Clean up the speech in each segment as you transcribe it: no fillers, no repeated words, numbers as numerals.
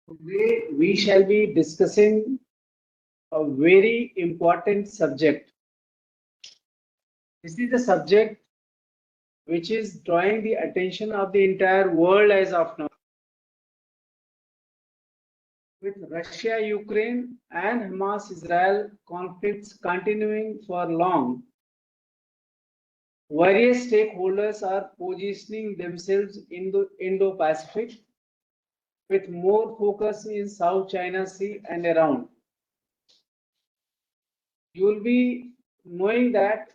Today we shall be discussing a very important subject. This is the subject which is drawing the attention of the entire world as of now. With Russia, Ukraine, and Hamas Israel conflicts continuing for long, various stakeholders are positioning themselves in the Indo-Pacific with more focus in South China Sea and around. You will be knowing that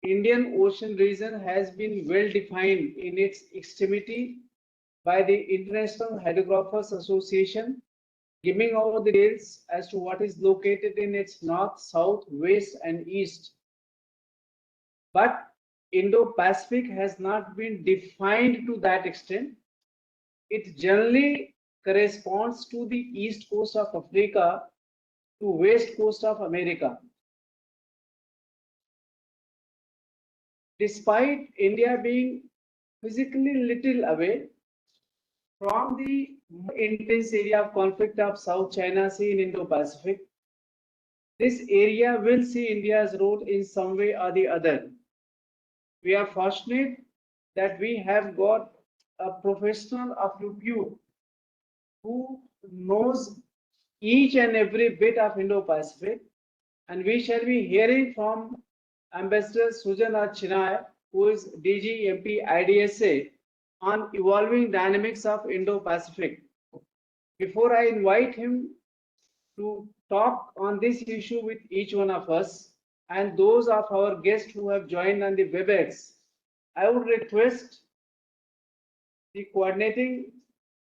Indian Ocean region has been well defined in its extremity by the International Hydrographers Association, giving out the details as to what is located in its north, south, west, and east. But Indo-Pacific has not been defined to that extent. It generally corresponds to the east coast of Africa to west coast of America. Despite India being physically little away from the intense area of conflict of South China Sea in Indo-Pacific, this area will see India's role in some way or the other. We are fortunate that we have got a professional of repute who knows each and every bit of Indo-Pacific, and we shall be hearing from Ambassador Sujan R Chinoy, who is DG MP IDSA, on evolving dynamics of Indo-Pacific. Before I invite him to talk on this issue with each one of us and those of our guests who have joined on the WebEx, I would request the coordinating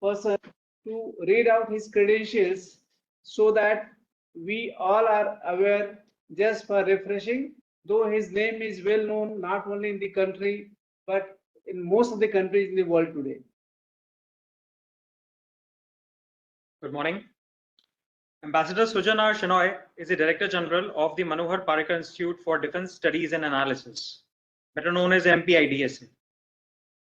person to read out his credentials so that we all are aware, just for refreshing, though his name is well known not only in the country but in most of the countries in the world today. Good morning. Ambassador Sujan R Chinoy is the Director General of the Manohar Parrikar Institute for Defence Studies and Analysis, better known as MP IDSA,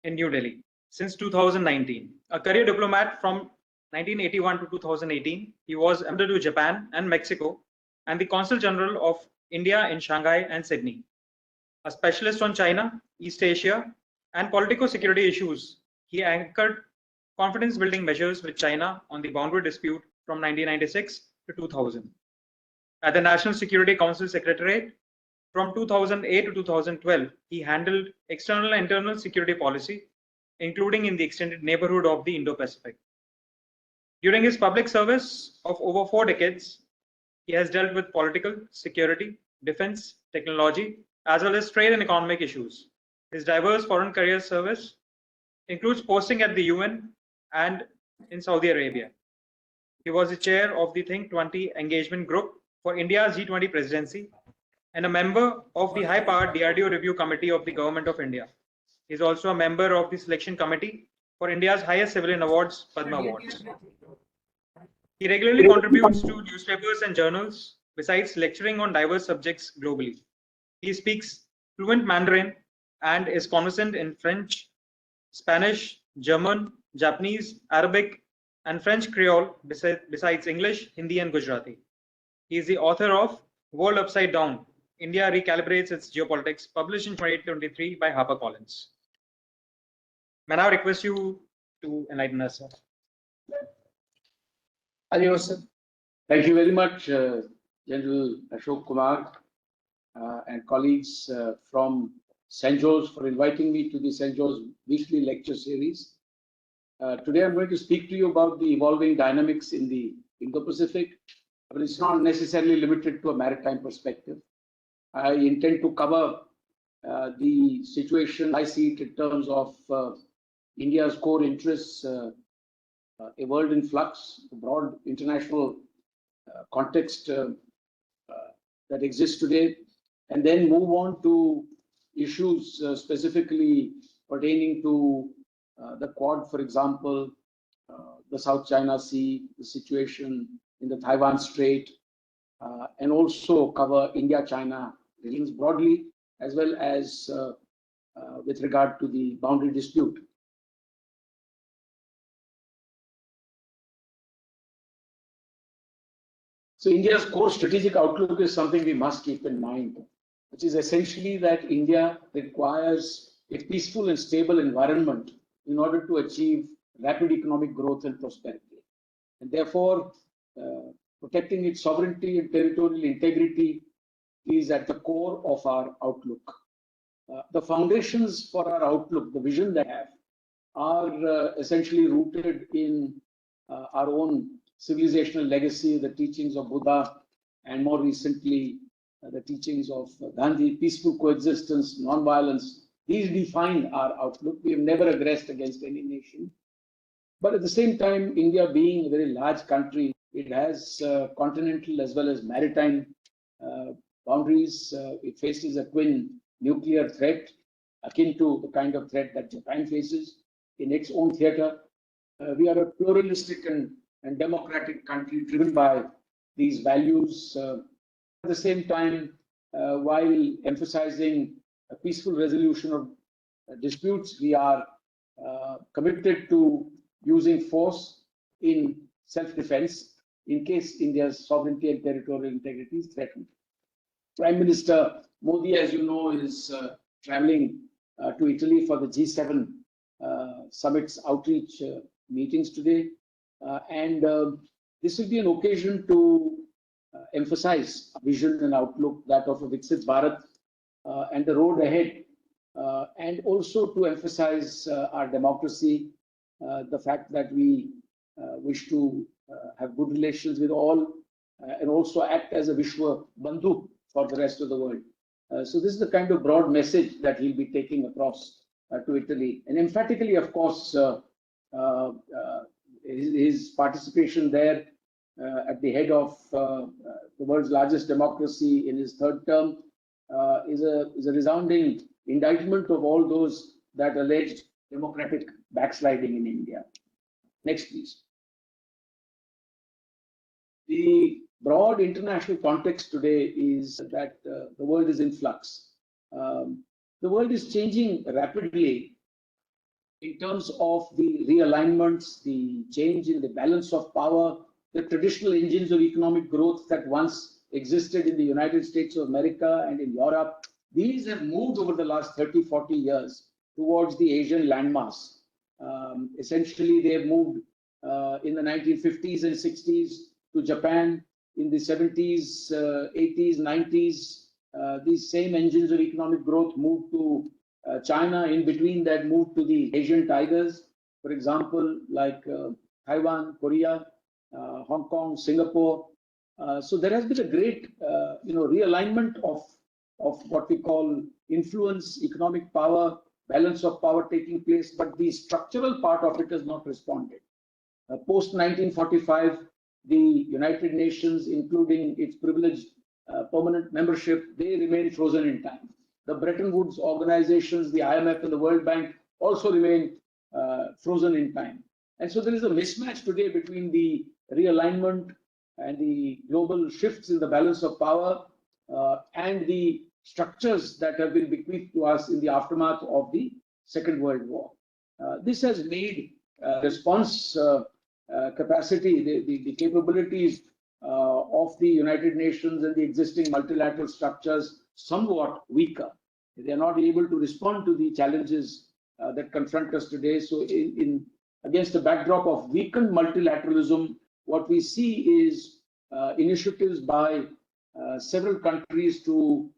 in New Delhi since 2019. A career diplomat from 1981 to 2018, he was ambassador to Japan and Mexico and the Consul General of India in Shanghai and Sydney. A specialist on China, East Asia, and politico-security issues, he anchored confidence-building measures with China on the boundary dispute from 1996 to 2000. At the National Security Council Secretariat, from 2008 to 2012, he handled external and internal security policy, including in the extended neighborhood of the Indo-Pacific. During his public service of over 4 decades, he has dealt with political, security, defense, technology, as well as trade and economic issues. His diverse foreign career service includes posting at the UN and in Saudi Arabia. He was the chair of the Think 20 Engagement Group for India's G20 presidency and a member of the high-powered DRDO Review Committee of the Government of India. He is also a member of the Selection Committee for India's highest civilian awards, Padma Awards. He regularly contributes to newspapers and journals, besides lecturing on diverse subjects globally. He speaks fluent Mandarin and is conversant in French, Spanish, German, Japanese, Arabic, and French Creole, besides English, Hindi, and Gujarati. He is the author of World Upside Down, India Recalibrates Its Geopolitics, published in 2023 by HarperCollins. May I now request you to enlighten us, sir. Adios, sir. Thank you very much, General Ashok Kumar and colleagues from CENJOWS for inviting me to the CENJOWS weekly lecture series. Today I'm going to speak to you about the evolving dynamics in the Indo-Pacific, but it's not necessarily limited to a maritime perspective. I intend to cover the situation I see it in terms of India's core interests, a world in flux, the broad international context that exists today, and then move on to issues specifically pertaining to the Quad, for example, the South China Sea, the situation in the Taiwan Strait, and also cover India-China regions broadly, as well as with regard to the boundary dispute. So India's core strategic outlook is something we must keep in mind, which is essentially that India requires a peaceful and stable environment in order to achieve rapid economic growth and prosperity. And therefore, protecting its sovereignty and territorial integrity is at the core of our outlook. The foundations for our outlook, the vision that we have, are essentially rooted in our own civilizational legacy, the teachings of Buddha, and more recently, the teachings of Gandhi, peaceful coexistence, non-violence. These define our outlook. We have never aggressed against any nation. But at the same time, India being a very large country, it has continental as well as maritime boundaries. It faces a twin nuclear threat, akin to the kind of threat that Japan faces in its own theater. We are a pluralistic and democratic country driven by these values. At the same time, while emphasizing a peaceful resolution of disputes, we are committed to using force in self-defense in case India's sovereignty and territorial integrity is threatened. Prime Minister Modi, as you know, is traveling to Italy for the G7 summit's outreach meetings today. And this will be an occasion to emphasize vision and outlook, that of a Viksit Bharat and the road ahead, and also to emphasize our democracy, the fact that we wish to have good relations with all and also act as a Vishwa Bandhu for the rest of the world. So this is the kind of broad message that he'll be taking across to Italy. And emphatically, of course, his participation there at the head of the world's largest democracy in his third term is a resounding indictment of all those that alleged democratic backsliding in India. Next, please. The broad international context today is that the world is in flux. The world is changing rapidly in terms of the realignments, the change in the balance of power, the traditional engines of economic growth that once existed in the United States of America and in Europe. These have moved over the last 30, 40 years towards the Asian landmass. Essentially, they have moved in the 1950s and 60s to Japan, in the 70s, 80s, 90s. These same engines of economic growth moved to China. In between that, moved to the Asian tigers, for example, like Taiwan, Korea, Hong Kong, Singapore. So there has been a great, realignment of what we call influence, economic power, balance of power taking place, but the structural part of it has not responded. Post 1945, the United Nations, including its privileged permanent membership, they remain frozen in time. The Bretton Woods organizations, the IMF and the World Bank also remain frozen in time. And so there is a mismatch today between the realignment and the global shifts in the balance of power and the structures that have been bequeathed to us in the aftermath of the Second World War. This has made response capacity, the capabilities of the United Nations and the existing multilateral structures somewhat weaker. They are not able to respond to the challenges that confront us today. So against a backdrop of weakened multilateralism, what we see is initiatives by several countries to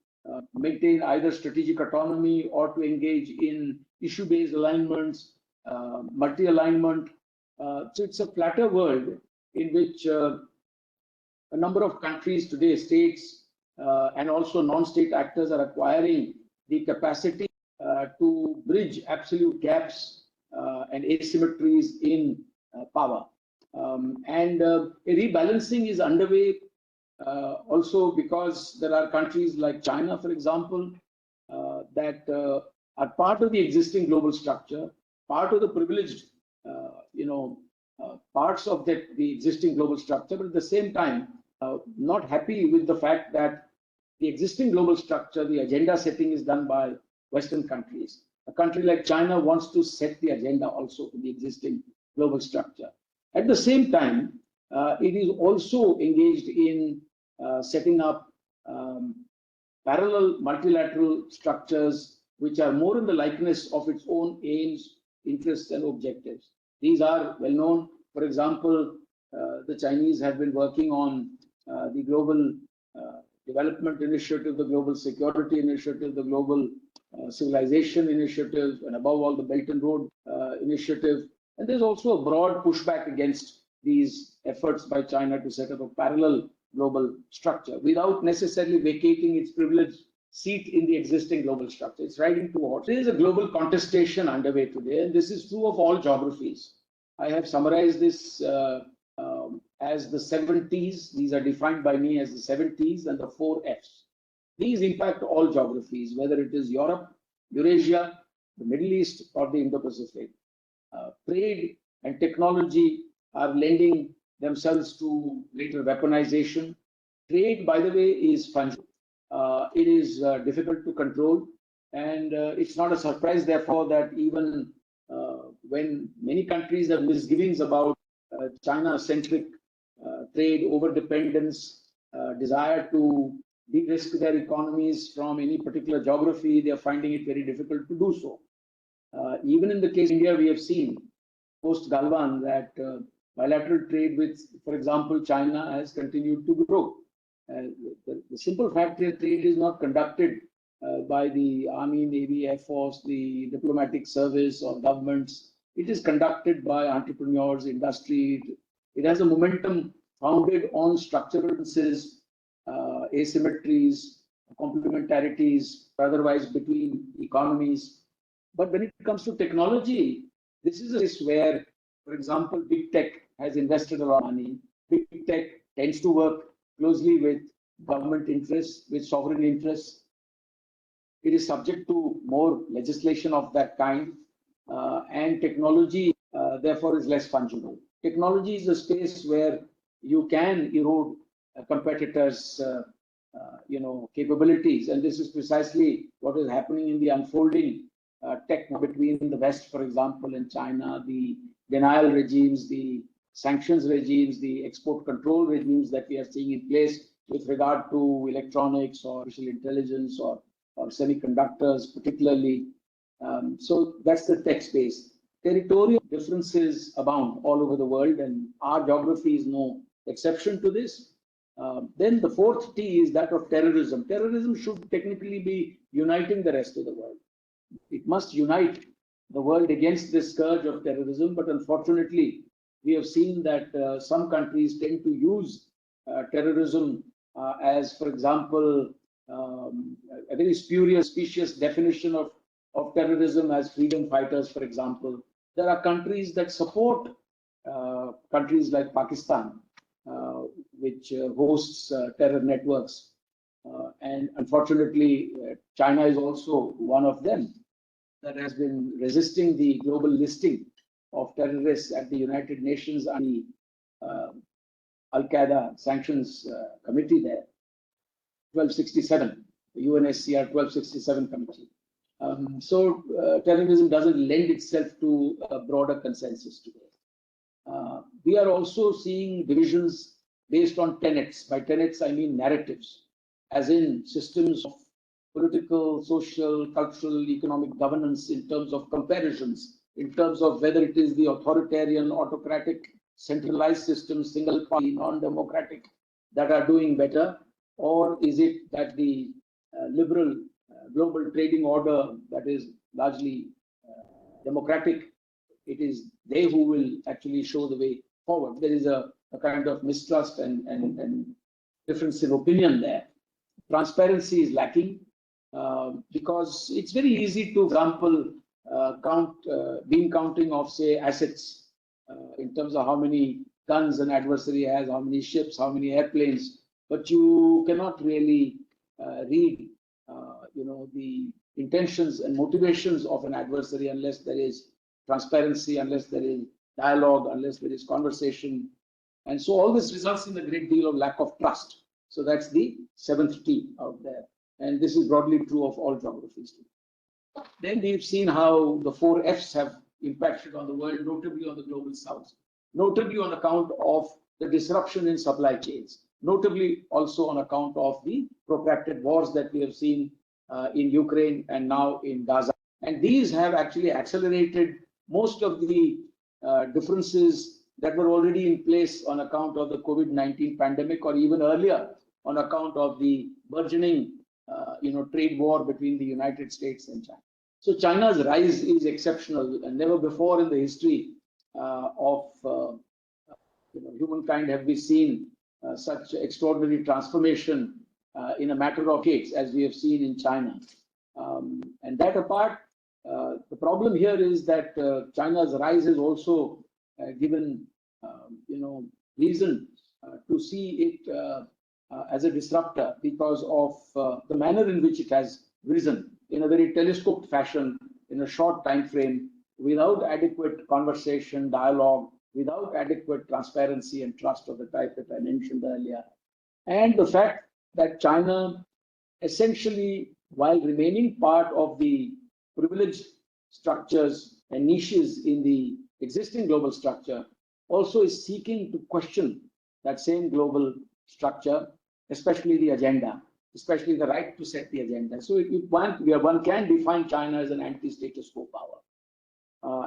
maintain either strategic autonomy or to engage in issue-based alignments, multi-alignment. So it's a flatter world in which a number of countries today, states and also non-state actors, are acquiring the capacity to bridge absolute gaps and asymmetries in power. And a rebalancing is underway also because there are countries like China, for example, that are part of the existing global structure, part of the privileged, parts of the existing global structure, but at the same time, not happy with the fact that the existing global structure, the agenda setting is done by Western countries. A country like China wants to set the agenda also for the existing global structure. At the same time, It is also engaged in setting up parallel multilateral structures which are more in the likeness of its own aims, interests, and objectives. These are well known. For example, the Chinese have been working on the Global Development Initiative, the Global Security Initiative, the Global Civilization Initiative, and above all, the Belt and Road Initiative. And there's also a broad pushback against these efforts by China to set up a parallel global structure without necessarily vacating its privileged seat in the existing global structure. It's riding towards. There is a global contestation underway today, and this is true of all geographies. I have summarized this as the 7 Ts. These are defined by me as the 7 Ts and the 4 Fs. These impact all geographies, whether it is Europe, Eurasia, the Middle East, or the Indo-Pacific. Trade and technology are lending themselves to greater weaponization. Trade, by the way, is fungible. It is difficult to control, and it's not a surprise, therefore, that even when many countries have misgivings about China-centric trade overdependence, desire to de-risk their economies from any particular geography, they are finding it very difficult to do so. Even in the case of India, we have seen post-Galwan that bilateral trade with, for example, China has continued to grow. The simple fact is trade is not conducted by the Army, Navy, Air Force, the diplomatic service or governments. It is conducted by entrepreneurs, industry. It has a momentum founded on structural differences, asymmetries, complementarities, otherwise between economies. But when it comes to technology, this is a case where, for example, big tech has invested a lot of money. Big tech tends to work closely with government interests, with sovereign interests. It is subject to more legislation of that kind, and technology, therefore, is less fungible. Technology is a space where you can erode competitors' capabilities, and this is precisely what is happening in the unfolding tech between the West, for example, and China, the denial regimes, the sanctions regimes, the export control regimes that we are seeing in place with regard to electronics or artificial intelligence or semiconductors, particularly. So that's the tech space. Territorial differences abound all over the world, and our geography is no exception to this. Then the 4th T is that of terrorism. Terrorism should technically be uniting the rest of the world. It must unite the world against this scourge of terrorism, but unfortunately, we have seen that some countries tend to use terrorism as, for example, a very spurious, specious definition of terrorism as freedom fighters, for example. There are countries that support countries like Pakistan, which hosts terror networks. And unfortunately, China is also one of them that has been resisting the global listing of terrorists at the United Nations and the Al-Qaeda Sanctions Committee there, 1267, the UNSCR 1267 committee. So terrorism doesn't lend itself to a broader consensus today. We are also seeing divisions based on tenets. By tenets, I mean narratives, as in systems of political, social, cultural, economic governance in terms of comparisons, in terms of whether it is the authoritarian, autocratic, centralized systems, single party, non-democratic, that are doing better, or is it that the liberal global trading order that is largely democratic, it is they who will actually show the way forward. There is a kind of mistrust and difference in opinion there. Transparency is lacking because it's very easy to, for example, count bean counting of, say, assets in terms of how many guns an adversary has, how many ships, how many airplanes, but you cannot really read the intentions and motivations of an adversary unless there is transparency, unless there is dialogue, unless there is conversation. And so all this results in a great deal of lack of trust. So that's the 7th T out there. And this is broadly true of all geographies. Then we've seen how the 4 Fs have impacted on the world, notably on the global south, notably on account of the disruption in supply chains, notably also on account of the protracted wars that we have seen in Ukraine and now in Gaza. And these have actually accelerated most of the differences that were already in place on account of the COVID-19 pandemic, or even earlier on account of the burgeoning trade war between the United States and China. So China's rise is exceptional, and never before in the history of humankind have we seen such extraordinary transformation in a matter of decades as we have seen in China. And that apart, the problem here is that China's rise has also given reason to see it as a disruptor because of the manner in which it has risen in a very telescoped fashion in a short time frame, without adequate conversation, dialogue, without adequate transparency and trust of the type that I mentioned earlier. And the fact that China essentially, while remaining part of the privileged structures and niches in the existing global structure, also is seeking to question that same global structure, especially the agenda, especially the right to set the agenda. So one can define China as an anti-status quo power.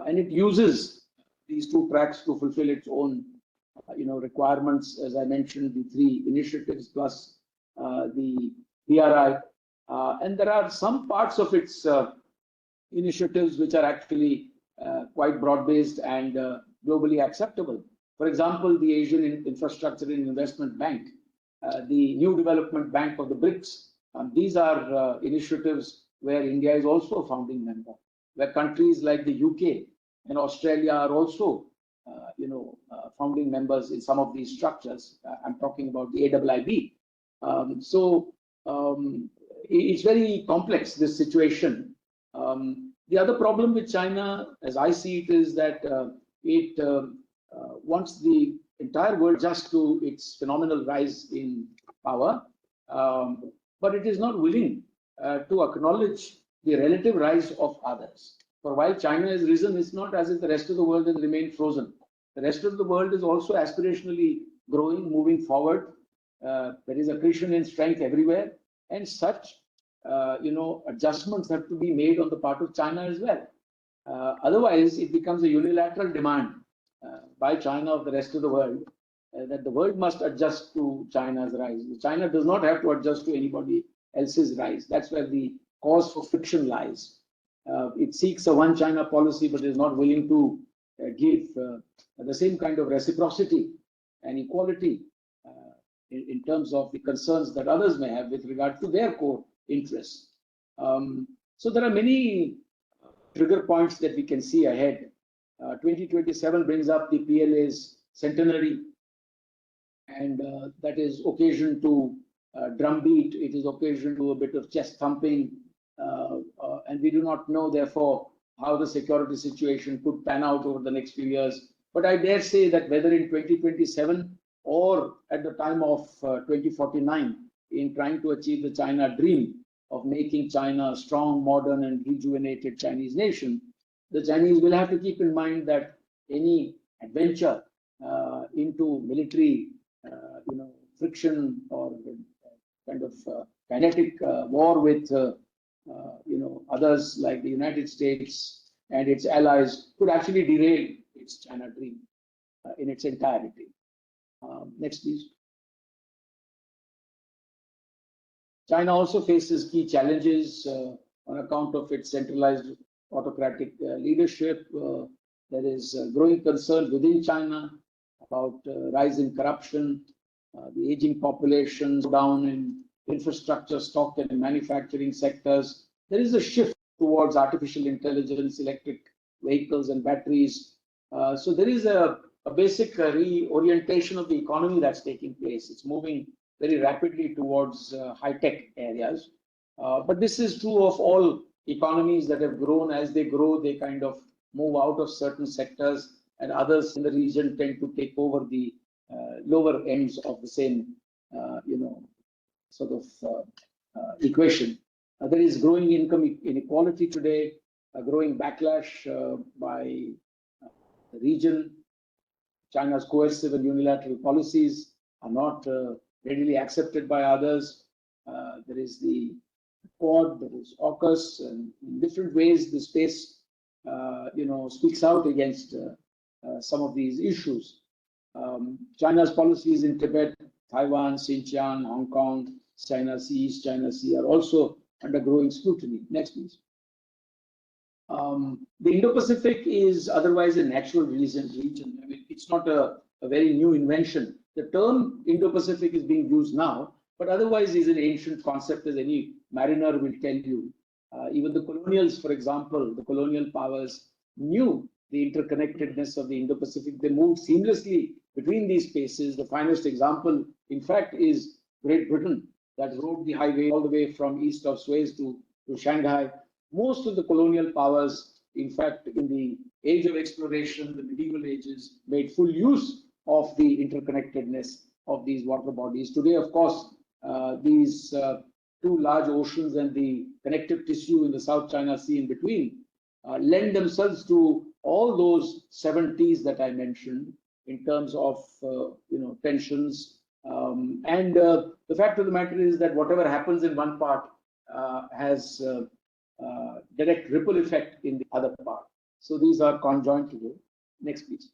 And it uses these two tracks to fulfill its own requirements, as I mentioned, the three initiatives plus the BRI. And there are some parts of its initiatives which are actually quite broad-based and globally acceptable. For example, the Asian Infrastructure and Investment Bank, the New Development Bank of the BRICS. These are initiatives where India is also a founding member, where countries like the UK and Australia are also, founding members in some of these structures. I'm talking about the AIIB. It's very complex, this situation. The other problem with China, as I see it, is that it wants the entire world just to its phenomenal rise in power, but it is not willing to acknowledge the relative rise of others. For while China has risen, it's not as if the rest of the world has remained frozen. The rest of the world is also aspirationally growing, moving forward. There is accretion in strength everywhere, and such adjustments have to be made on the part of China as well. Otherwise, it becomes a unilateral demand by China of the rest of the world that the world must adjust to China's rise. China does not have to adjust to anybody else's rise. That's where the cause for friction lies. It seeks a one China policy, but is not willing to give the same kind of reciprocity and equality in terms of the concerns that others may have with regard to their core interests. So there are many trigger points that we can see ahead. 2027 brings up the PLA's centenary, and that is occasion to drumbeat. It is occasion to a bit of chest thumping, and we do not know, therefore, how the security situation could pan out over the next few years. But I dare say that whether in 2027 or at the time of 2049, in trying to achieve the China dream of making China a strong, modern, and rejuvenated Chinese nation, the Chinese will have to keep in mind that any adventure into military, friction or kind of kinetic war with, others like the United States and its allies could actually derail its China dream in its entirety. Next, please. China also faces key challenges on account of its centralized autocratic leadership. There is growing concern within China about rise in corruption, the aging population, down in infrastructure, stock and manufacturing sectors. There is a shift towards artificial intelligence, electric vehicles and batteries. So there is a basic reorientation of the economy that's taking place. It's moving very rapidly towards high-tech areas. But this is true of all economies that have grown. As they grow, they kind of move out of certain sectors, and others in the region tend to take over the lower ends of the same, equation. There is growing income inequality today, a growing backlash by the region. China's coercive and unilateral policies are not readily accepted by others. There is the Quad, there is AUKUS, and in different ways the space, speaks out against some of these issues. China's policies in Tibet, Taiwan, Xinjiang, Hong Kong, China Sea, East China Sea are also under growing scrutiny. Next, please. The Indo-Pacific is otherwise a natural region. I mean, it's not a very new invention. The term Indo-Pacific is being used now, but otherwise is an ancient concept, as any mariner will tell you. Even the colonials, for example, the colonial powers knew the interconnectedness of the Indo-Pacific. They moved seamlessly between these spaces. The finest example, in fact, is Great Britain, that rode the highway all the way from east of Suez to Shanghai. Most of the colonial powers, in fact, in the age of exploration, the medieval ages, made full use of the interconnectedness of these water bodies. Today, of course, these two large oceans and the connective tissue in the South China Sea in between lend themselves to all those 70s that I mentioned in terms of tensions. And the fact of the matter is that whatever happens in one part has direct ripple effect in the other part. So these are conjoined together. Next, please.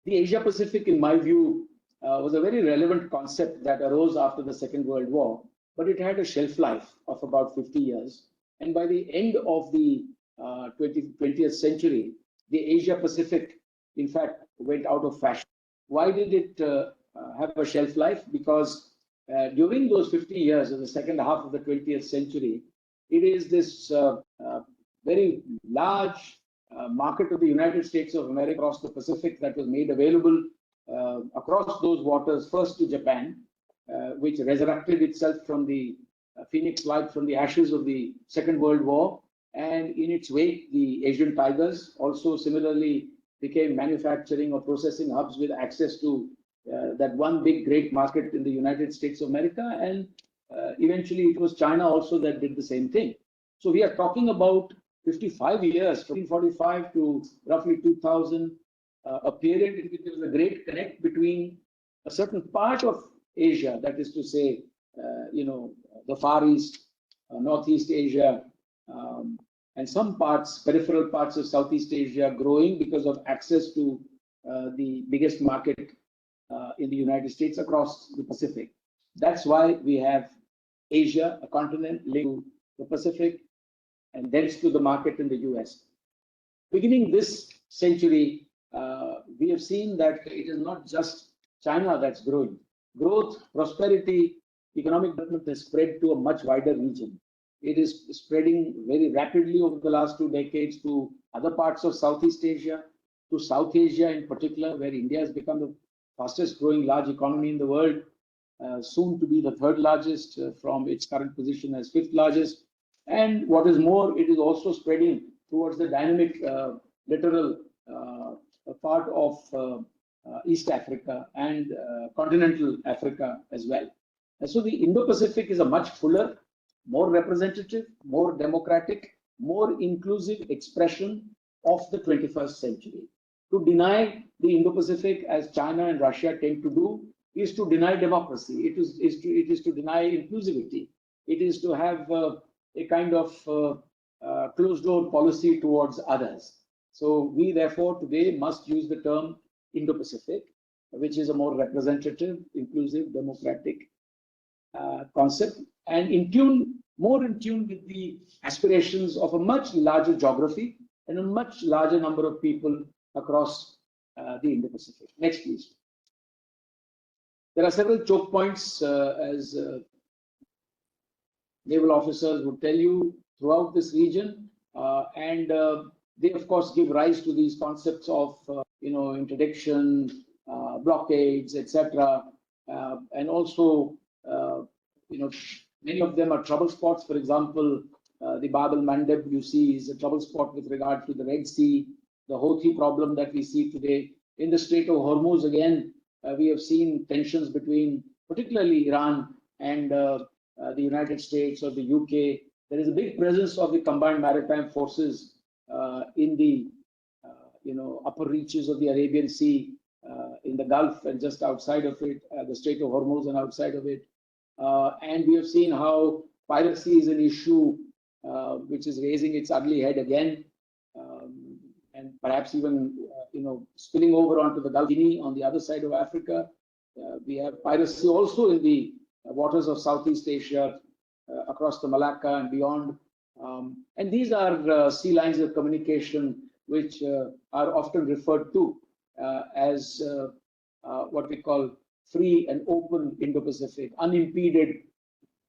The Asia Pacific, in my view, was a very relevant concept that arose after the Second World War, but it had a shelf life of about 50 years. And by the end of the 20th century, the Asia Pacific, in fact, went out of fashion. Why did it have a shelf life? Because during those 50 years of the second half of the 20th century, it is this very large market of the United States of America across the Pacific that was made available across those waters, first to Japan, which resurrected itself from the phoenix light from the ashes of the Second World War. And in its wake, the Asian tigers also similarly became manufacturing or processing hubs with access to that one big great market in the United States of America. And eventually it was China also that did the same thing. So we are talking about 55 years, from 1945 to roughly 2000, a period in which there was a great connect between a certain part of Asia, that is to say, the Far East, Northeast Asia, and some parts, peripheral parts of Southeast Asia growing because of access to the biggest market in the United States across the Pacific. That's why we have Asia, a continent linked to the Pacific, and thence to the market in the US. Beginning this century, we have seen that it is not just China that's growing. Growth, prosperity, economic development has spread to a much wider region. It is spreading very rapidly over the last 2 decades to other parts of Southeast Asia, to South Asia in particular, where India has become the fastest growing large economy in the world, soon to be the 3rd largest from its current position as 5th largest. And what is more, it is also spreading towards the dynamic littoral part of East Africa and continental Africa as well. And so the Indo-Pacific is a much fuller, more representative, more democratic, more inclusive expression of the 21st century. To deny the Indo-Pacific, as China and Russia tend to do, is to deny democracy. It is to deny inclusivity. It is to have a kind of closed-door policy towards others. So we therefore today must use the term Indo-Pacific, which is a more representative, inclusive, democratic concept, and more in tune with the aspirations of a much larger geography and a much larger number of people across the Indo-Pacific. Next, please. There are several choke points, as naval officers would tell you, throughout this region, and they of course give rise to these concepts of interdiction, blockades, etc. And also many of them are trouble spots. For example, the Bab el-Mandeb you see is a trouble spot with regard to the Red Sea, the Houthi problem that we see today. In the Strait of Hormuz, again, we have seen tensions between particularly Iran and the United States or the UK. There is a big presence of the combined maritime forces in the upper reaches of the Arabian Sea, in the Gulf and just outside of it, the Strait of Hormuz and outside of it. And we have seen how piracy is an issue which is raising its ugly head again, and perhaps even spilling over onto the Gulf of Guinea on the other side of Africa. We have piracy also in the waters of Southeast Asia, across the Malacca and beyond. And these are sea lines of communication which are often referred to as what we call free and open Indo-Pacific, unimpeded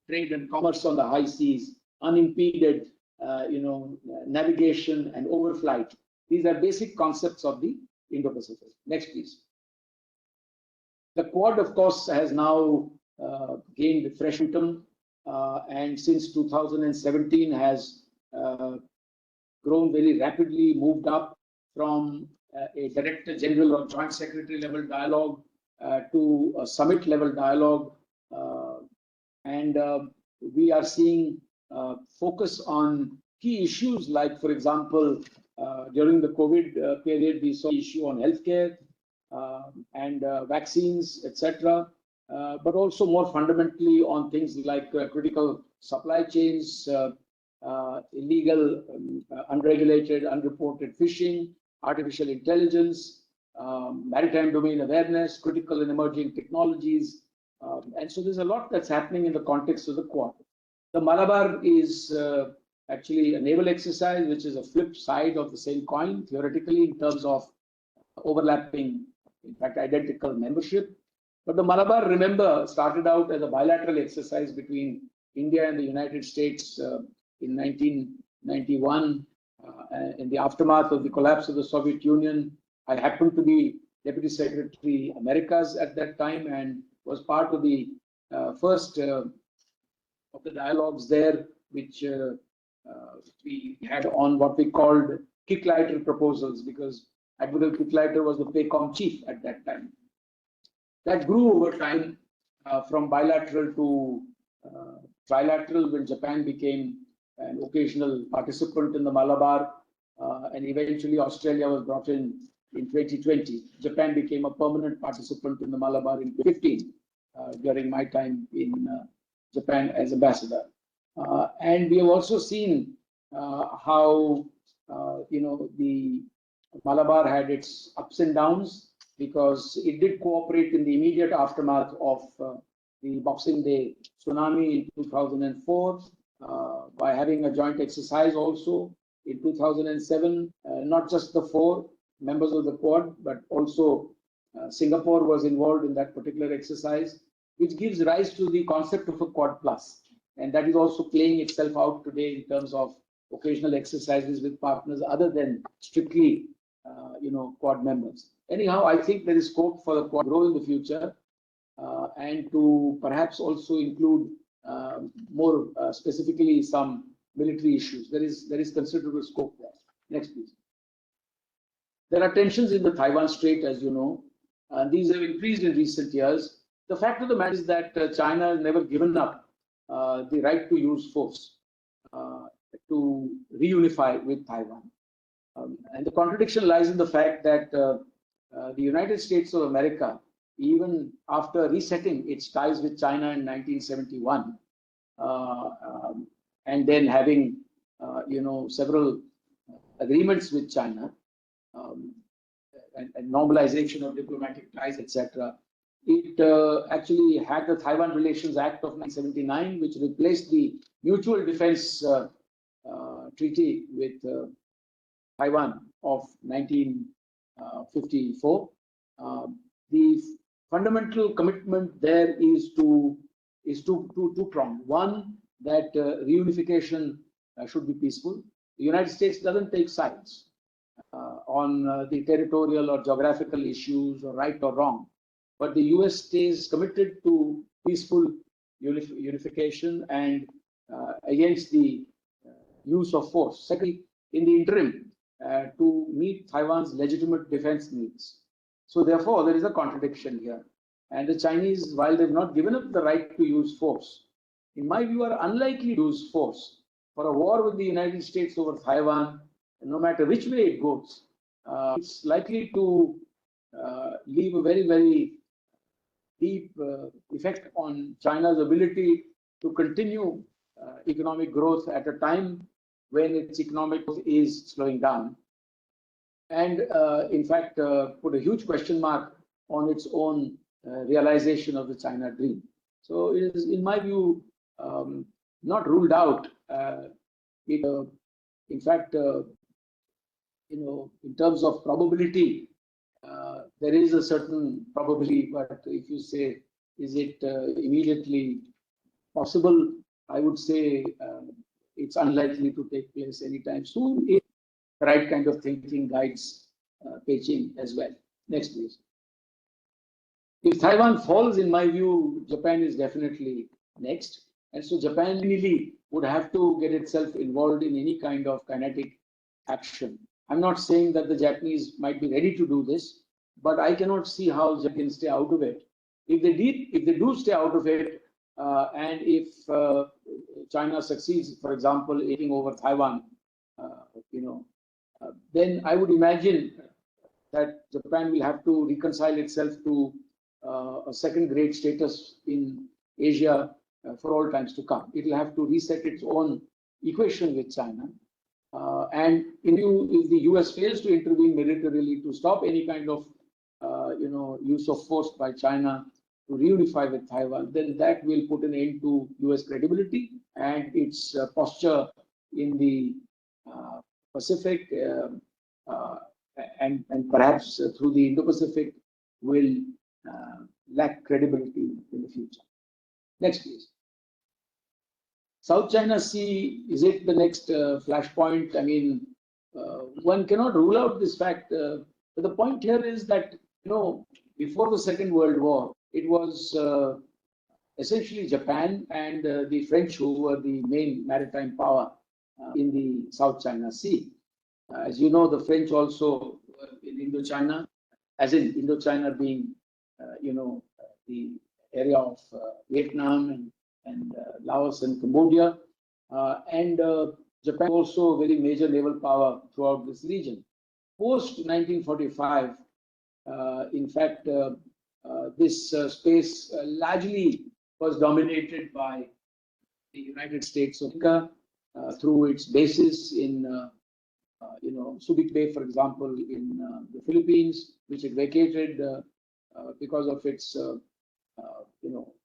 trade and commerce on the high seas, unimpeded navigation and overflight. These are basic concepts of the Indo-Pacific. Next, please. The Quad, of course, has now gained fresh momentum, and since 2017 has grown very rapidly, moved up from a Director General or Joint Secretary level dialogue to a summit level dialogue. And we are seeing focus on key issues like, for example, during the COVID period, we saw issue on healthcare and vaccines, etc. But also more fundamentally on things like critical supply chains, illegal, unregulated, unreported fishing, artificial intelligence, maritime domain awareness, critical and emerging technologies. And so there's a lot that's happening in the context of the Quad. The Malabar is actually a naval exercise, which is a flip side of the same coin, theoretically, in terms of overlapping, in fact, identical membership. But the Malabar, remember, started out as a bilateral exercise between India and the United States in 1991. In the aftermath of the collapse of the Soviet Union, I happened to be Deputy Secretary Americas at that time and was part of the first of the dialogues there, which we had on what we called Kicklighter proposals, because Admiral Kicklighter was the PACOM chief at that time. That grew over time from bilateral to trilateral when Japan became an occasional participant in the Malabar, and eventually Australia was brought in 2020. Japan became a permanent participant in the Malabar in 2015 during my time in Japan as ambassador. And we have also seen how the Malabar had its ups and downs, because it did cooperate in the immediate aftermath of the Boxing Day tsunami in 2004 by having a joint exercise also in 2007. Not just the 4 members of the Quad, but also Singapore was involved in that particular exercise, which gives rise to the concept of a Quad Plus. And that is also playing itself out today in terms of occasional exercises with partners other than strictly Quad members. Anyhow, I think there is scope for the Quad to grow in the future and to perhaps also include more specifically some military issues. There is considerable scope there. Next, please. There are tensions in the Taiwan Strait, as you know, and these have increased in recent years. The fact of the matter is that China has never given up the right to use force to reunify with Taiwan. And the contradiction lies in the fact that the United States of America, even after resetting its ties with China in 1971, and then having several agreements with China, and normalization of diplomatic ties, etc. It actually had the Taiwan Relations Act of 1979, which replaced the Mutual Defense Treaty with Taiwan of 1954. The fundamental commitment there is two-pronged. One, that reunification should be peaceful. The United States doesn't take sides on the territorial or geographical issues, or right or wrong, but the US stays committed to peaceful unification and against the use of force. Secondly, in the interim, to meet Taiwan's legitimate defense needs. So therefore, there is a contradiction here. And the Chinese, while they've not given up the right to use force, in my view, are unlikely to use force for a war with the United States over Taiwan. And no matter which way it goes, it's likely to leave a very, very deep effect on China's ability to continue economic growth at a time when its economic growth is slowing down, and in fact put a huge question mark on its own realization of the China dream. So it is, in my view, not ruled out. In fact, in terms of probability, there is a certain probability, but if you say, is it immediately possible, I would say it's unlikely to take place anytime soon if the right kind of thinking guides Beijing as well. Next, please. If Taiwan falls, in my view, Japan is definitely next. And so Japan really would have to get itself involved in any kind of kinetic action. I'm not saying that the Japanese might be ready to do this, but I cannot see how Japan can stay out of it. If they do stay out of it, and if China succeeds, for example, in taking over Taiwan, then I would imagine that Japan will have to reconcile itself to a second-grade status in Asia for all times to come. It will have to reset its own equation with China. And if the US fails to intervene militarily to stop any kind of use of force by China to reunify with Taiwan, then that will put an end to US credibility and its posture in the Pacific, and perhaps through the Indo-Pacific will lack credibility in the future. Next, please. South China Sea, is it the next flashpoint? I mean, one cannot rule out this fact. But the point here is that, before the Second World War, it was essentially Japan and the French who were the main maritime power in the South China Sea. As you know, the French also in Indochina, as in Indochina being, the area of Vietnam and Laos and Cambodia, and Japan also a very major naval power throughout this region. Post 1945, in fact, this space largely was dominated by the United States of America through its bases in Subic Bay, for example, in the Philippines, which it vacated because of its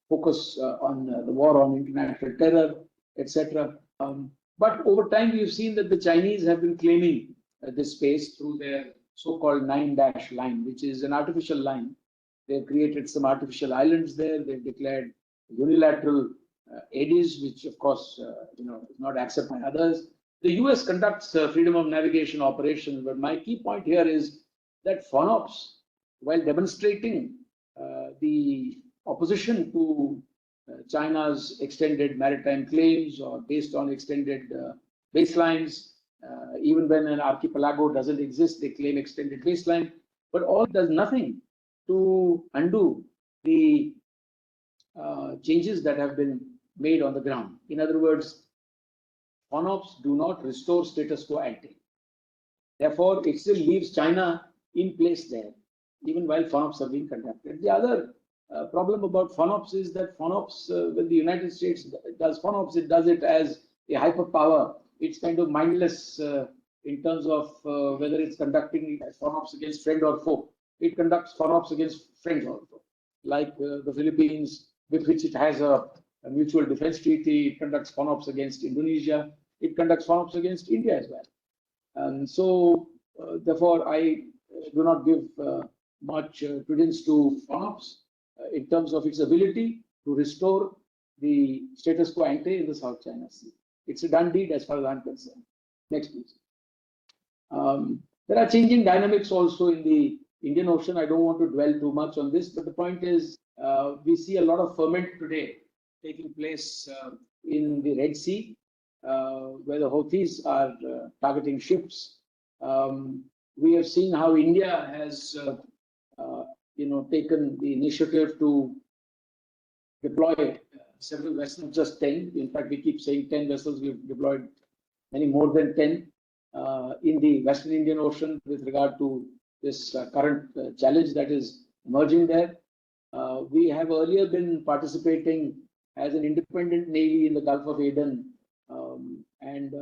focus on the war on international terror, etc. But over time, we've seen that the Chinese have been claiming this space through their so-called 9-dash line, which is an artificial line. They've created some artificial islands there. They've declared unilateral ADIs, which of course, is not accepted by others. The US conducts freedom of navigation operations, but my key point here is that FONOPS, while demonstrating the opposition to China's extended maritime claims or based on extended baselines, even when an archipelago doesn't exist, they claim extended baseline, but all does nothing to undo the changes that have been made on the ground. In other words, FONOPS do not restore status quo ante. Therefore, it still leaves China in place there, even while FONOPS are being conducted. The other problem about FONOPS is that FONOPS, when the United States does FONOPS, it does it as a hyperpower. It's kind of mindless in terms of whether it's conducting FONOPS against friend or foe. It conducts FONOPS against friends or foe, like the Philippines, with which it has a mutual defense treaty. It conducts FONOPS against Indonesia. It conducts FONOPS against India as well. And so, therefore, I do not give much credence to FONOPS in terms of its ability to restore the status quo ante in the South China Sea. It's a done deed as far as I'm concerned. Next, please. There are changing dynamics also in the Indian Ocean. I don't want to dwell too much on this, but the point is we see a lot of ferment today taking place in the Red Sea, where the Houthis are targeting ships. We have seen how India has taken the initiative to deploy several vessels, just 10. In fact, we keep saying 10 vessels. We've deployed many more than 10. in the Western Indian Ocean with regard to this current challenge that is emerging there. We have earlier been participating as an independent navy in the Gulf of Aden and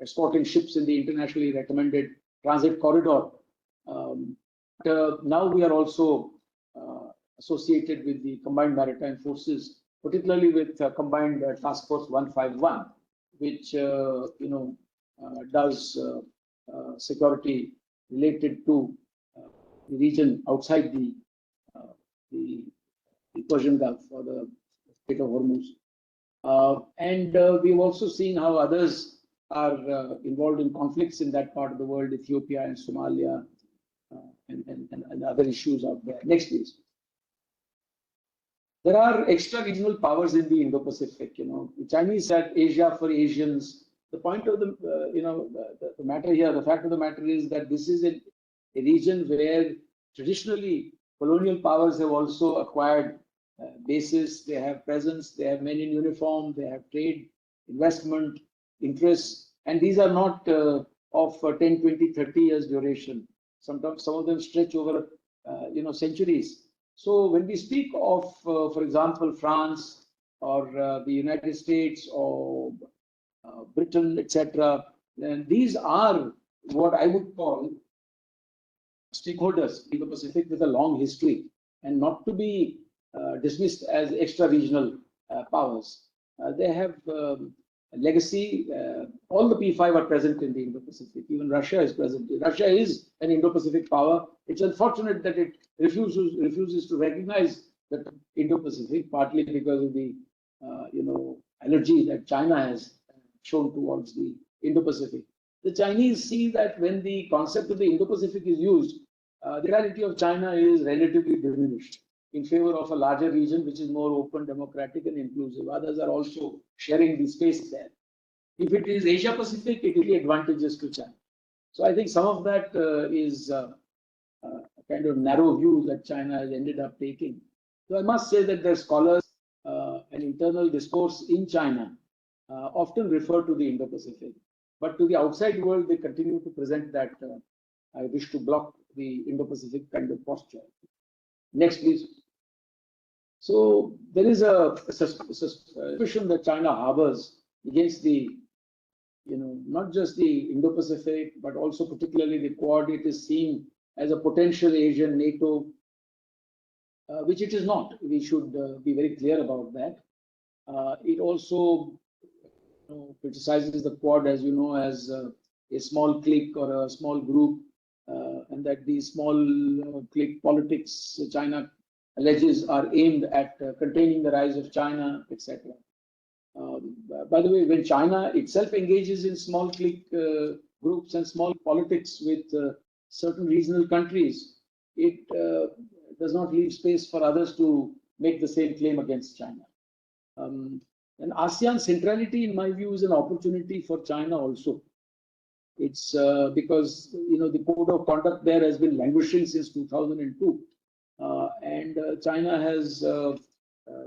escorting ships in the internationally recommended transit corridor. Now we are also associated with the Combined Maritime Forces, particularly with Combined Task Force 151, which does security related to the region outside the Persian Gulf or the Strait of Hormuz. We've also seen how others are involved in conflicts in that part of the world, Ethiopia and Somalia, and other issues out there. Next, please. There are extra-regional powers in the Indo-Pacific. The Chinese said Asia for Asians. The point of the matter here, the fact of the matter is that this is a region where traditionally colonial powers have also acquired bases. They have presence. They have men in uniform. They have trade, investment, interests, and these are not of 10, 20, 30 years duration. Sometimes some of them stretch over centuries. So when we speak of, for example, France or the United States or Britain, etc., then these are what I would call stakeholders in the Pacific with a long history and not to be dismissed as extra-regional powers. They have legacy. All the P5 are present in the Indo-Pacific. Even Russia is present. Russia is an Indo-Pacific power. It's unfortunate that it refuses to recognize the Indo-Pacific, partly because of the allergy that China has shown towards the Indo-Pacific. The Chinese see that when the concept of the Indo-Pacific is used, the reality of China is relatively diminished in favor of a larger region which is more open, democratic, and inclusive. Others are also sharing the space there. If it is Asia Pacific, it will be advantageous to China. So I think some of that is a kind of narrow view that China has ended up taking. So I must say that their scholars and internal discourse in China often refer to the Indo-Pacific, but to the outside world, they continue to present that I wish to block the Indo-Pacific kind of posture. Next, please. So there is a suspicion that China harbors against the, not just the Indo-Pacific, but also particularly the Quad. It is seen as a potential Asian NATO, which it is not. We should be very clear about that. It also criticizes the Quad, as you know, as a small clique or a small group, and that these small clique politics, China alleges, are aimed at containing the rise of China, etc. By the way, when China itself engages in small clique groups and small politics with certain regional countries, it does not leave space for others to make the same claim against China. And ASEAN centrality, in my view, is an opportunity for China also. It's because the code of conduct there has been languishing since 2002, and China has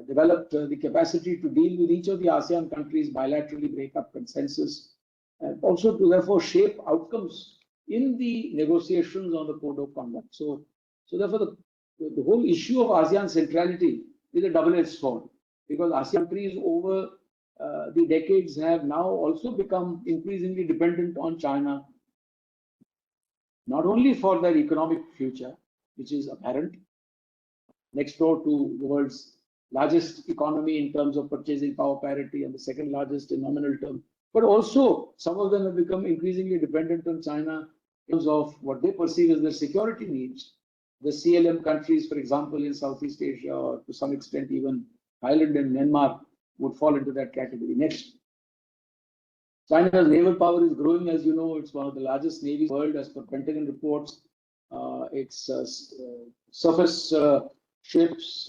developed the capacity to deal with each of the ASEAN countries bilaterally, break up consensus, and also to therefore shape outcomes in the negotiations on the code of conduct. So therefore, the whole issue of ASEAN centrality is a double-edged sword, because ASEAN countries over the decades have now also become increasingly dependent on China, not only for their economic future, which is apparent, next door to the world's largest economy in terms of purchasing power parity and the second largest in nominal terms, but also some of them have become increasingly dependent on China in terms of what they perceive as their security needs. The CLM countries, for example, in Southeast Asia, or to some extent even Thailand and Myanmar, would fall into that category. Next. China's naval power is growing, as you know. It's one of the largest navies in the world, as per Pentagon reports. Its surface ships,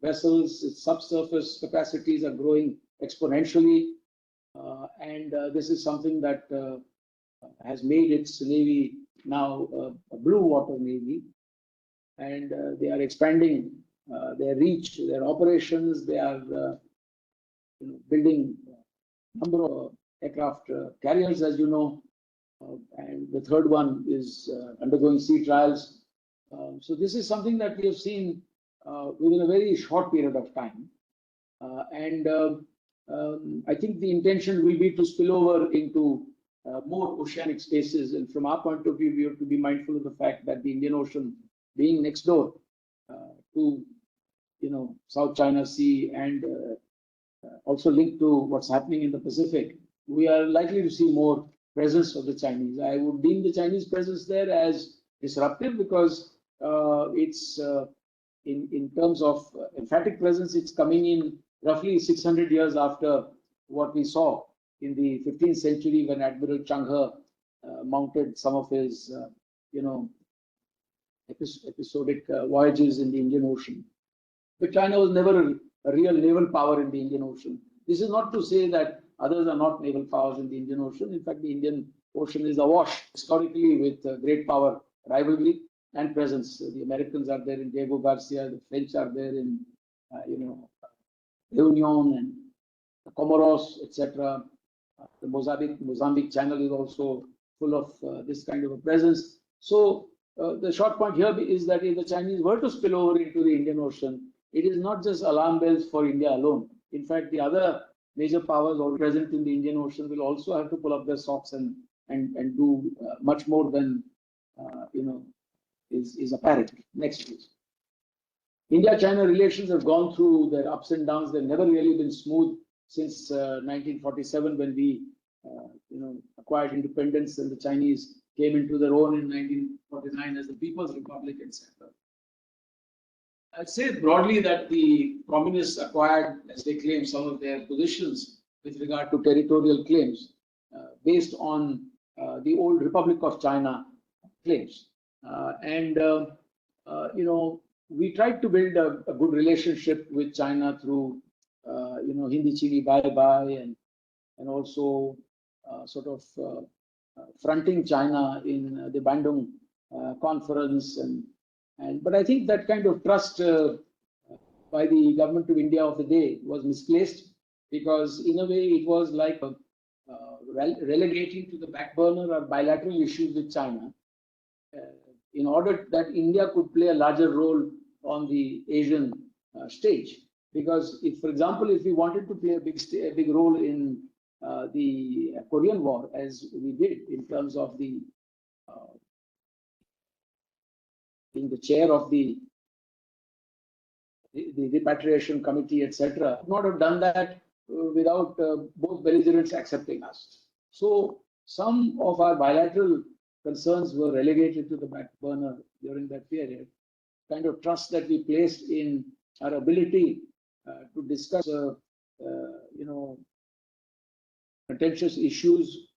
vessels, its subsurface capacities are growing exponentially. And this is something that has made its navy now a blue water navy. And they are expanding their reach, their operations. They are building a number of aircraft carriers, as you know, and the third one is undergoing sea trials. So this is something that we have seen within a very short period of time. I think the intention will be to spill over into more oceanic spaces. And from our point of view, we have to be mindful of the fact that the Indian Ocean, being next door to, South China Sea and also linked to what's happening in the Pacific, we are likely to see more presence of the Chinese. I would deem the Chinese presence there as disruptive because it's in terms of emphatic presence, it's coming in roughly 600 years after what we saw in the 15th century when Admiral Chang He mounted some of his, episodic voyages in the Indian Ocean. But China was never a real naval power in the Indian Ocean. This is not to say that others are not naval powers in the Indian Ocean. In fact, the Indian Ocean is awash historically with great power rivalry and presence. The Americans are there in Diego Garcia, the French are there in, Reunion and the Comoros, etc. The Mozambique Channel is also full of this kind of a presence. So the short point here is that if the Chinese were to spill over into the Indian Ocean, it is not just alarm bells for India alone. In fact, the other major powers all present in the Indian Ocean will also have to pull up their socks and do much more than is apparent. Next, please. India-China relations have gone through their ups and downs. They've never really been smooth since 1947 when we acquired independence and the Chinese came into their own in 1949 as the People's Republic, etc. I'd say broadly that the communists acquired, as they claim, some of their positions with regard to territorial claims based on the old Republic of China claims. We tried to build a good relationship with China through, Hindi Chini Bye Bye and also sort of fronting China in the Bandung conference but I think that kind of trust by the government of India of the day was misplaced because in a way it was like relegating to the back burner our bilateral issues with China in order that India could play a larger role on the Asian stage. Because if, for example, if we wanted to play a big role in the Korean War, as we did in terms of the being the chair of the repatriation committee, etc., not have done that without both belligerents accepting us. So some of our bilateral concerns were relegated to the back burner during that period. Kind of trust that we placed in our ability to discuss, contentious issues,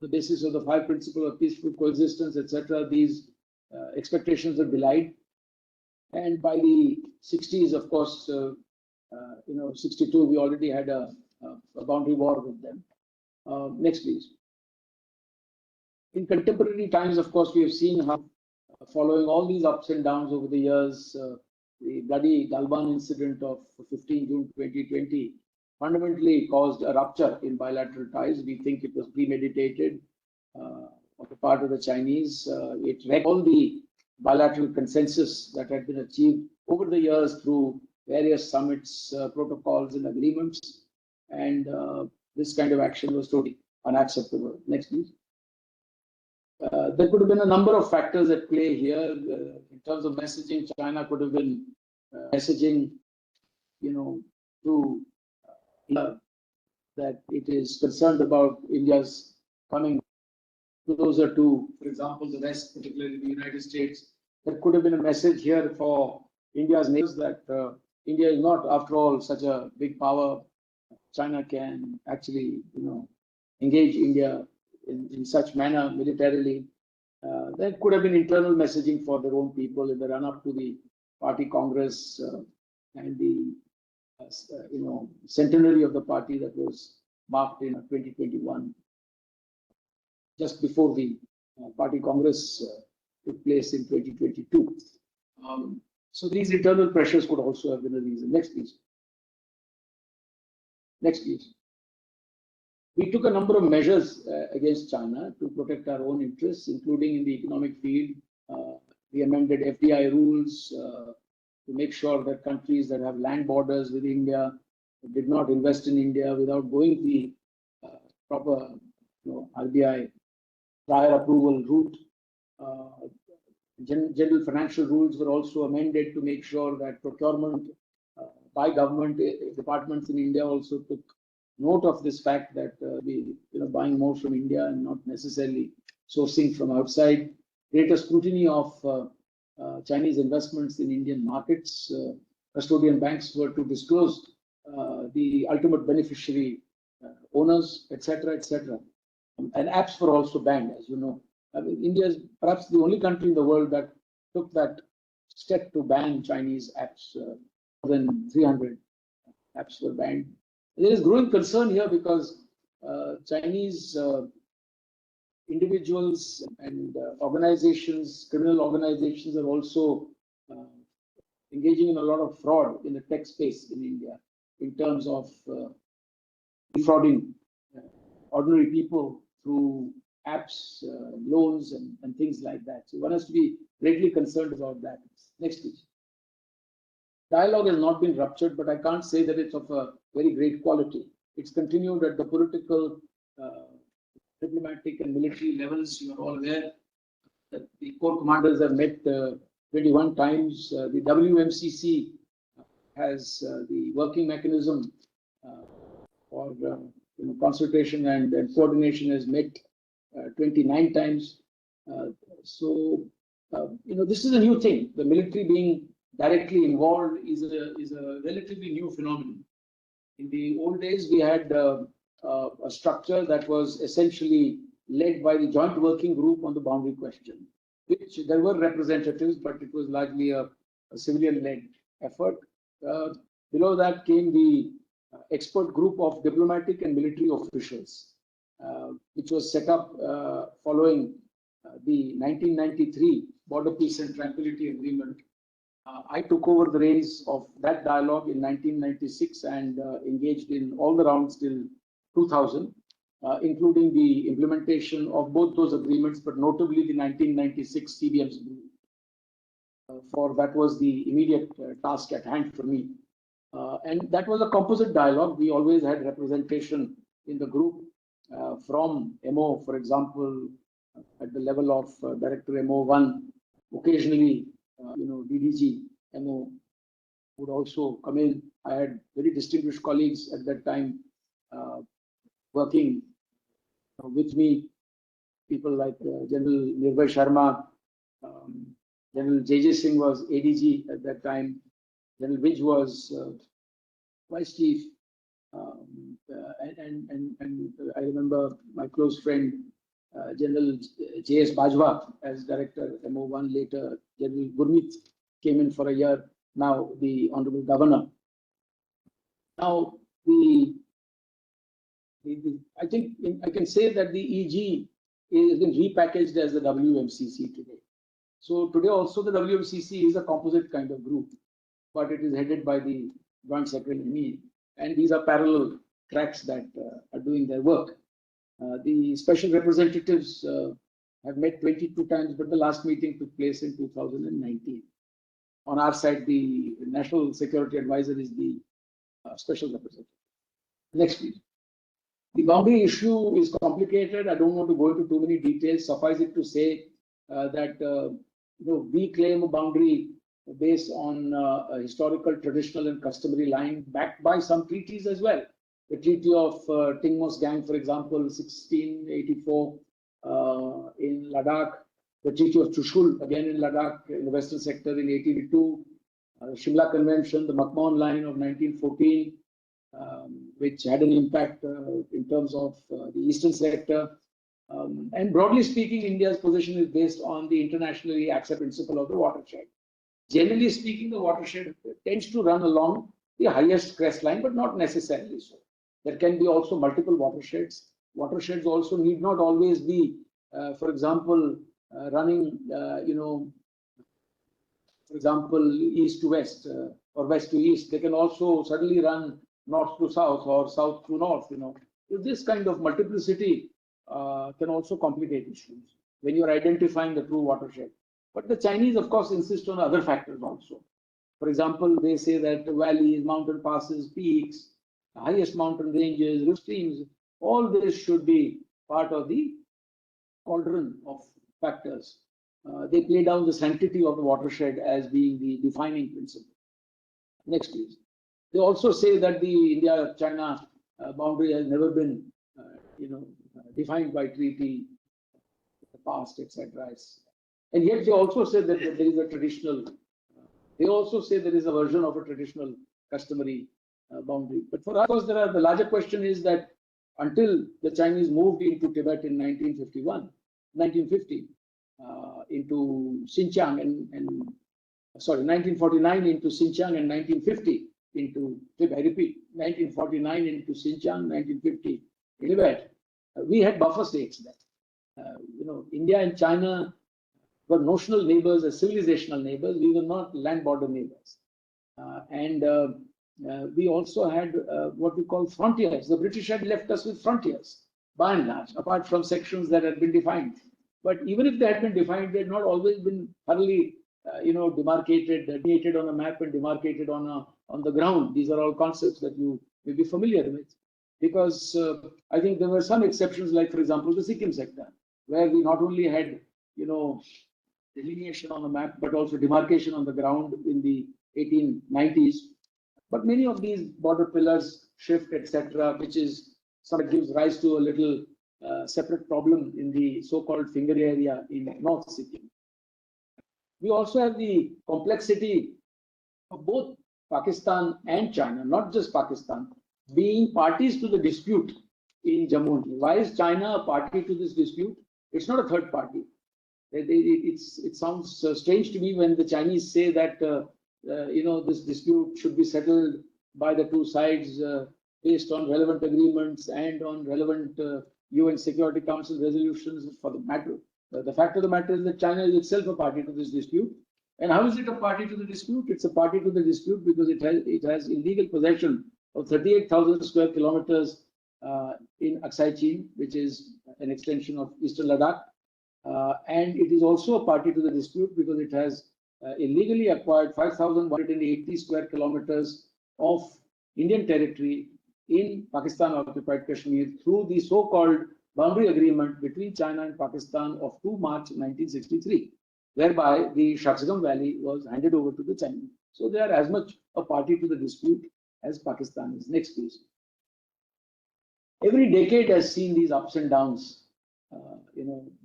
the basis of the 5 principles of peaceful coexistence, etc. These expectations are belied. And by the 60s, of course, 62, we already had a boundary war with them. Next, please. In contemporary times, of course, we have seen how, following all these ups and downs over the years, the bloody Galwan incident of 15 June 2020 fundamentally caused a rupture in bilateral ties. We think it was premeditated on the part of the Chinese. It wrecked all the bilateral consensus that had been achieved over the years through various summits, protocols, and agreements. And this kind of action was totally unacceptable. Next, please. There could have been a number of factors at play here. In terms of messaging, China could have been messaging, to that it is concerned about India's coming closer to, for example, the West, particularly the United States. There could have been a message here for India's neighbors that India is not, after all, such a big power. China can actually, engage India in such manner militarily. There could have been internal messaging for their own people in the run-up to the party congress and the centenary of the party that was marked in 2021, just before the party congress took place in 2022. So these internal pressures could also have been a reason. Next, please. Next, please. We took a number of measures against China to protect our own interests, including in the economic field. We amended FDI rules to make sure that countries that have land borders with India did not invest in India without going the proper RBI prior approval route. General financial rules were also amended to make sure that procurement by government departments in India also took note of this fact that we buying more from India and not necessarily sourcing from outside. Greater scrutiny of Chinese investments in Indian markets. Custodian banks were to disclose the ultimate beneficiary owners, etc., etc. And apps were also banned, as you know. I mean, India is perhaps the only country in the world that took that step to ban Chinese apps. More than 300 apps were banned. There is growing concern here because Chinese individuals and organizations, criminal organizations, are also engaging in a lot of fraud in the tech space in India in terms of defrauding ordinary people through apps, loans, and things like that. So one has to be greatly concerned about that. Next, please. Dialogue has not been ruptured, but I can't say that it's of a very great quality. It's continued at the political, diplomatic, and military levels. You are all aware that the corps commanders have met 21 times. The WMCC has the working mechanism for consultation and coordination has met 29 times. This is a new thing. The military being directly involved is a relatively new phenomenon. In the old days, we had a structure that was essentially led by the Joint Working Group on the boundary question, which there were representatives, but it was largely a civilian-led effort. Below that came the expert group of diplomatic and military officials, which was set up following the 1993 Border Peace and Tranquility Agreement. I took over the reins of that dialogue in 1996 and engaged in all the rounds till 2000, including the implementation of both those agreements, but notably the 1996 CBM's agreement. For that was the immediate task at hand for me. And that was a composite dialogue. We always had representation in the group from MO, for example, at the level of Director MO1, occasionally, DDG MO would also come in. I had very distinguished colleagues at that time working with me, people like General Nirbhay Sharma, General J.J. Singh was ADG at that time, General Vij was Vice Chief, and I remember my close friend General J.S. Bajwa as Director MO1. Later, General Gurmeet came in for a year. Now the Honorable Governor. Now I think I can say that the EG is been repackaged as the WMCC today. So today also the WMCC is a composite kind of group, but it is headed by the Joint Secretary, me, and these are parallel tracks that are doing their work. The special representatives have met 22 times, but the last meeting took place in 2019. On our side, the National Security Advisor is the special representative. Next, please. The boundary issue is complicated. I don't want to go into too many details. Suffice it to say that we claim a boundary based on a historical, traditional, and customary line backed by some treaties as well. The Treaty of Tingmos Gang, for example, 1684 in Ladakh. The Treaty of Chushul, again in Ladakh, in the western sector in 1882. Shimla Convention, the McMahon Line of 1914, which had an impact in terms of the eastern sector. And broadly speaking, India's position is based on the internationally accepted principle of the watershed. Generally speaking, the watershed tends to run along the highest crest line, but not necessarily so. There can be also multiple watersheds. Watersheds also need not always be, for example, running, for example, east to west or west to east. They can also suddenly run north to south or south to north. So this kind of multiplicity can also complicate issues when you are identifying the true watershed. But the Chinese, of course, insist on other factors also. For example, they say that the valleys, mountain passes, peaks, highest mountain ranges, river streams, all this should be part of the cauldron of factors. They play down the sanctity of the watershed as being the defining principle. Next, please. They also say that the India-China boundary has never been, defined by treaty, the past, etc. And yet they also say that there is a traditional. They also say there is a version of a traditional customary boundary. But for us, of course, the larger question is that until the Chinese moved into Tibet in 1950, into Xinjiang 1949 into Xinjiang and 1950 into Tibet. I repeat, 1949 into Xinjiang, 1950 in Tibet. We had buffer states there. India and China were notional neighbors, as civilizational neighbors. We were not land border neighbors. We also had what we call frontiers. The British had left us with frontiers, by and large, apart from sections that had been defined. But even if they had been defined, they had not always been thoroughly, demarcated, delineated on a map and demarcated on the ground. These are all concepts that you may be familiar with, because I think there were some exceptions, like, for example, the Sikkim sector, where we not only had, delineation on the map, but also demarcation on the ground in the 1890s. But many of these border pillars shift, etc., which is something that gives rise to a little separate problem in the so-called finger area in North Sikkim. We also have the complexity of both Pakistan and China, not just Pakistan, being parties to the dispute in Jammu and Kashmir. Why is China a party to this dispute? It's not a third party. It sounds strange to me when the Chinese say that this dispute should be settled by the two sides based on relevant agreements and on relevant UN Security Council resolutions. For the matter, the fact of the matter is that China is itself a party to this dispute. And how is it a party to the dispute? It's a party to the dispute because it has illegal possession of 38,000 square kilometers in Aksai Chin, which is an extension of Eastern Ladakh. And it is also a party to the dispute because it has illegally acquired 5,180 square kilometers of Indian territory in Pakistan-occupied Kashmir through the so-called boundary agreement between China and Pakistan of 2 March 1963, whereby the Shaksgam Valley was handed over to the Chinese. So they are as much a party to the dispute as Pakistan is. Next, please. Every decade has seen these ups and downs,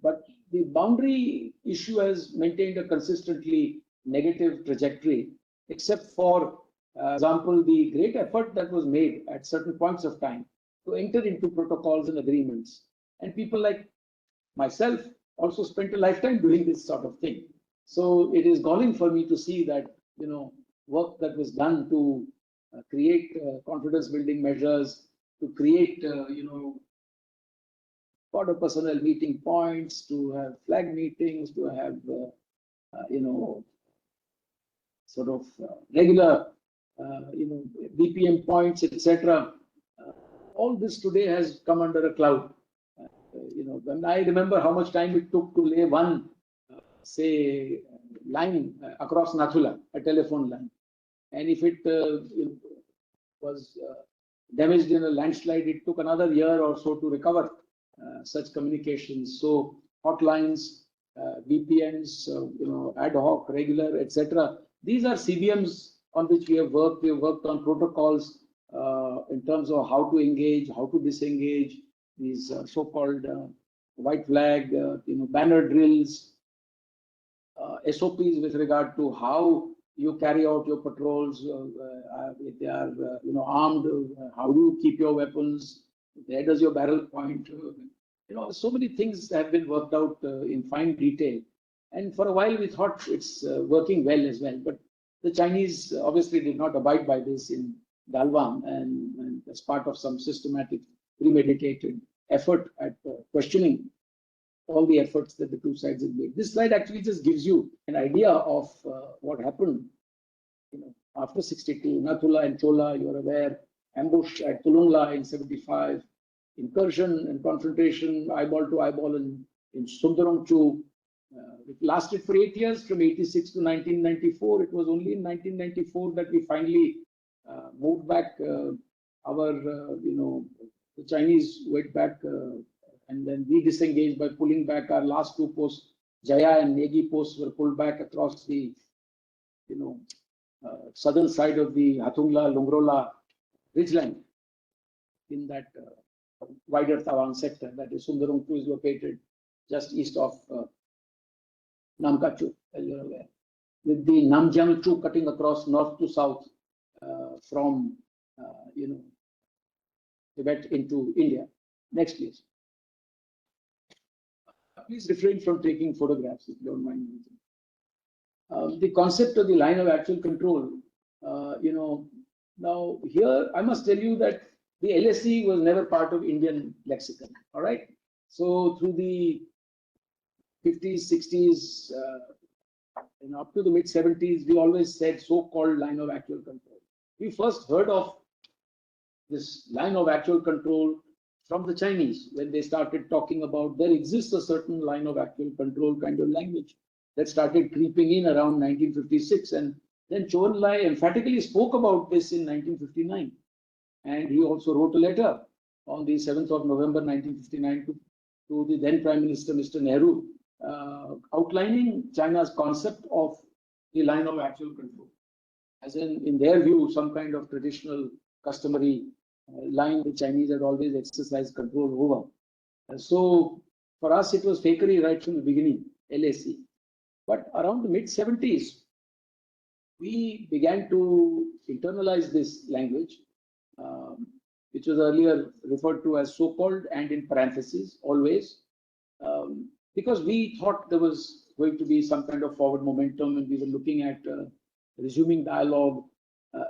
but the boundary issue has maintained a consistently negative trajectory, except for example, the great effort that was made at certain points of time to enter into protocols and agreements. And people like myself also spent a lifetime doing this sort of thing. So it is galling for me to see that, work that was done to create confidence building measures, to create, border personnel meeting points, to have flag meetings, to have, sort of regular, BPM points, etc. All this today has come under a cloud. When I remember how much time it took to lay one, say, line across Nathula, a telephone line, and if it was damaged in a landslide, it took another year or so to recover such communications. So hotlines, BPMs, ad hoc, regular, etc. These are CBMs on which we have worked. We have worked on protocols in terms of how to engage, how to disengage, these so-called white flag, banner drills, SOPs with regard to how you carry out your patrols. If they are, armed, how do you keep your weapons? Where does your barrel point? So many things have been worked out in fine detail. And for a while, we thought it's working well as well. But the Chinese obviously did not abide by this in Galwan, and as part of some systematic, premeditated effort at questioning all the efforts that the two sides have made. This slide actually just gives you an idea of what happened. After 62, Nathula and Chola, you're aware, ambush at Tulungla in 75, incursion and confrontation, eyeball to eyeball in Sundarangchu. It lasted for 8 years, from 86 to 1994. It was only in 1994 that we finally moved back the Chinese went back and then we disengaged by pulling back our last 2 posts. Jaya and Negi posts were pulled back across the, southern side of the Hathungla-Lungrola ridgeline in that wider Taiwan sector. That is, Sundarangchu is located just east of Namkachu, as you're aware, with the Namjiangchu cutting across north to south from, Tibet into India. Next, please. Please refrain from taking photographs if you don't mind. The concept of the line of actual control, now here I must tell you that the LSE was never part of Indian lexicon, all right? So through the 50s, 60s, and up to the mid 70s, we always said so-called line of actual control. We first heard of this line of actual control from the Chinese when they started talking about there exists a certain line of actual control kind of language that started creeping in around 1956. And then Chou En-lai emphatically spoke about this in 1959. And he also wrote a letter on the 7th of November 1959 to the then Prime Minister, Mr. Nehru, outlining China's concept of the line of actual control, as in their view, some kind of traditional, customary line the Chinese had always exercised control over. So for us, it was fakery right from the beginning, LAC. But around the mid 70s, we began to internalize this language, which was earlier referred to as so-called and in parentheses, always, because we thought there was going to be some kind of forward momentum and we were looking at resuming dialogue.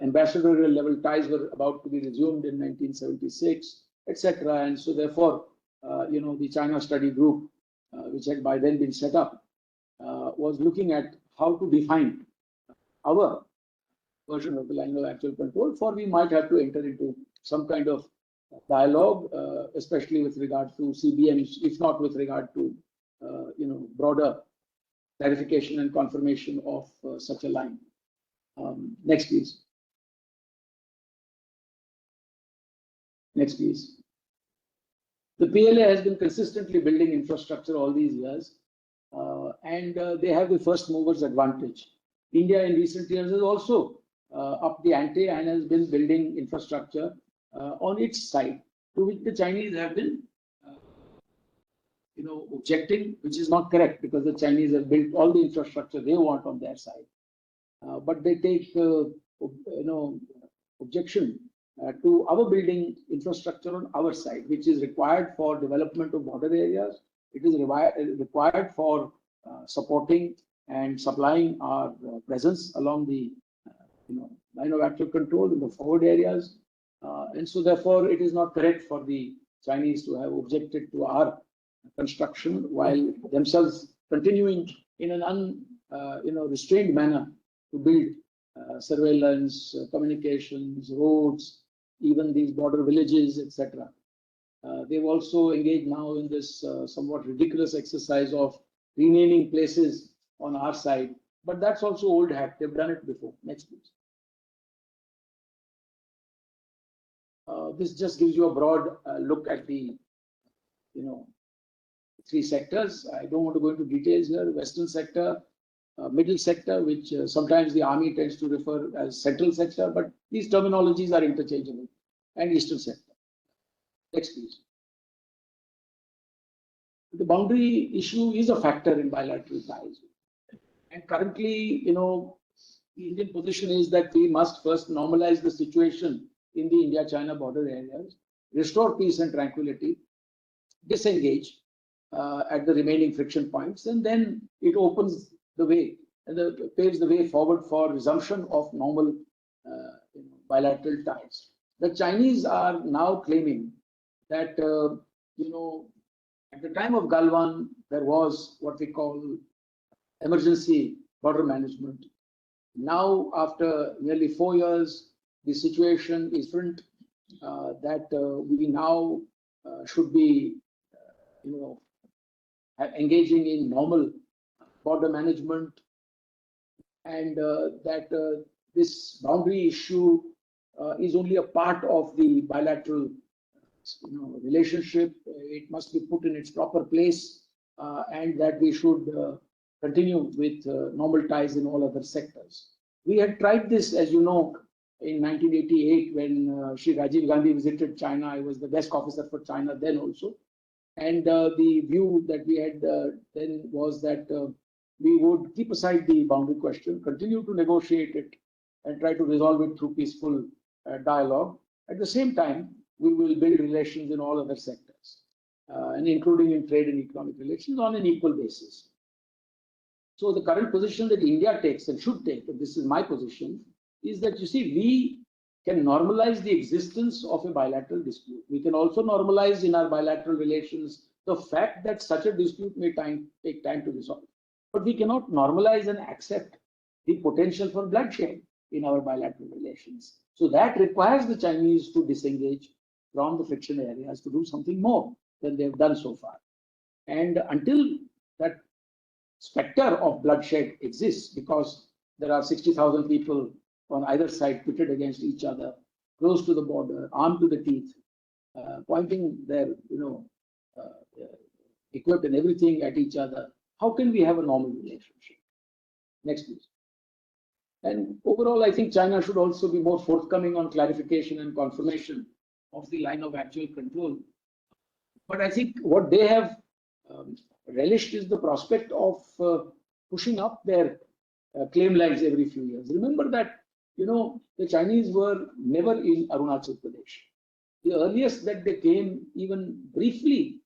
Ambassadorial level ties were about to be resumed in 1976, etc. And so therefore, the China study group, which had by then been set up, was looking at how to define our version of the line of actual control, for we might have to enter into some kind of dialogue, especially with regard to CBMs, if not with regard to, broader clarification and confirmation of such a line. Next, please. Next, please. The PLA has been consistently building infrastructure all these years, and they have the first movers advantage. India in recent years has also upped the ante and has been building infrastructure on its side, to which the Chinese have been, objecting, which is not correct because the Chinese have built all the infrastructure they want on their side. But they take, objection to our building infrastructure on our side, which is required for development of border areas. It is required for supporting and supplying our presence along the line of actual control in the forward areas. And so therefore, it is not correct for the Chinese to have objected to our construction while themselves continuing in an restrained manner to build surveillance, communications, roads, even these border villages, etc. They've also engaged now in this somewhat ridiculous exercise of renaming places on our side, but that's also old hat. They've done it before. Next, please. This just gives you a broad look at the, three sectors. I don't want to go into details here. Western sector, middle sector, which sometimes the army tends to refer as central sector, but these terminologies are interchangeable, and eastern sector. Next, please. The boundary issue is a factor in bilateral ties. And currently, the Indian position is that we must first normalize the situation in the India-China border areas, restore peace and tranquility, disengage at the remaining friction points, and then it opens the way and paves the way forward for resumption of normal bilateral ties. The Chinese are now claiming that, at the time of Galwan, there was what we call emergency border management. Now, after nearly 4 years, the situation is different, that we now should be, engaging in normal border management, and that this boundary issue is only a part of the bilateral relationship. It must be put in its proper place, and that we should continue with normal ties in all other sectors. We had tried this, as you know, in 1988 when Shri Rajiv Gandhi visited China. I was the desk officer for China then also. And the view that we had then was that we would keep aside the boundary question, continue to negotiate it, and try to resolve it through peaceful dialogue. At the same time, we will build relations in all other sectors, and including in trade and economic relations on an equal basis. So the current position that India takes and should take, and this is my position, is that, you see, we can normalize the existence of a bilateral dispute. We can also normalize in our bilateral relations the fact that such a dispute may take time to resolve. But we cannot normalize and accept the potential for bloodshed in our bilateral relations. So that requires the Chinese to disengage from the friction areas, to do something more than they've done so far. And until that specter of bloodshed exists, because there are 60,000 people on either side pitted against each other, close to the border, armed to the teeth, pointing their, equipment and everything at each other, how can we have a normal relationship? Next, please. And overall, I think China should also be more forthcoming on clarification and confirmation of the line of actual control. But I think what they have relished is the prospect of pushing up their claim lines every few years. Remember that, the Chinese were never in Arunachal Pradesh. The earliest that they came, even briefly,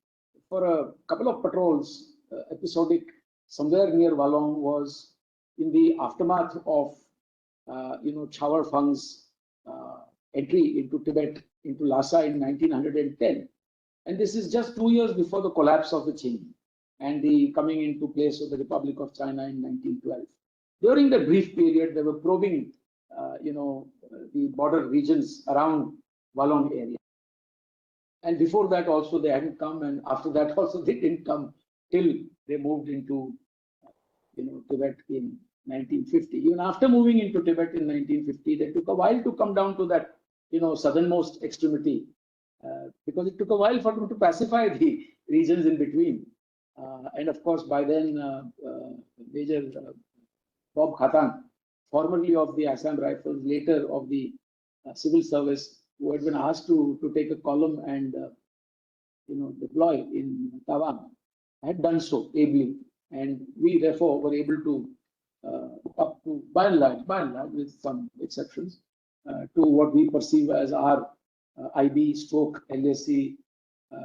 for a couple of patrols, episodic, somewhere near Walong, was in the aftermath of, Chawar Fang's entry into Tibet, into Lhasa in 1910. And this is just 2 years before the collapse of the Qing and the coming into place of the Republic of China in 1912. During the brief period, they were probing, the border regions around Walong area. And before that also they hadn't come, and after that also they didn't come till they moved into, Tibet in 1950. Even after moving into Tibet in 1950, they took a while to come down to that, southernmost extremity, because it took a while for them to pacify the regions in between. And of course, by then, Major Bob Khatang, formerly of the Assam Rifles, later of the civil service, who had been asked to take a column and deploy in Taiwan, had done so ably, and we therefore were able to up to by and large, with some exceptions, to what we perceive as our IB stroke LAC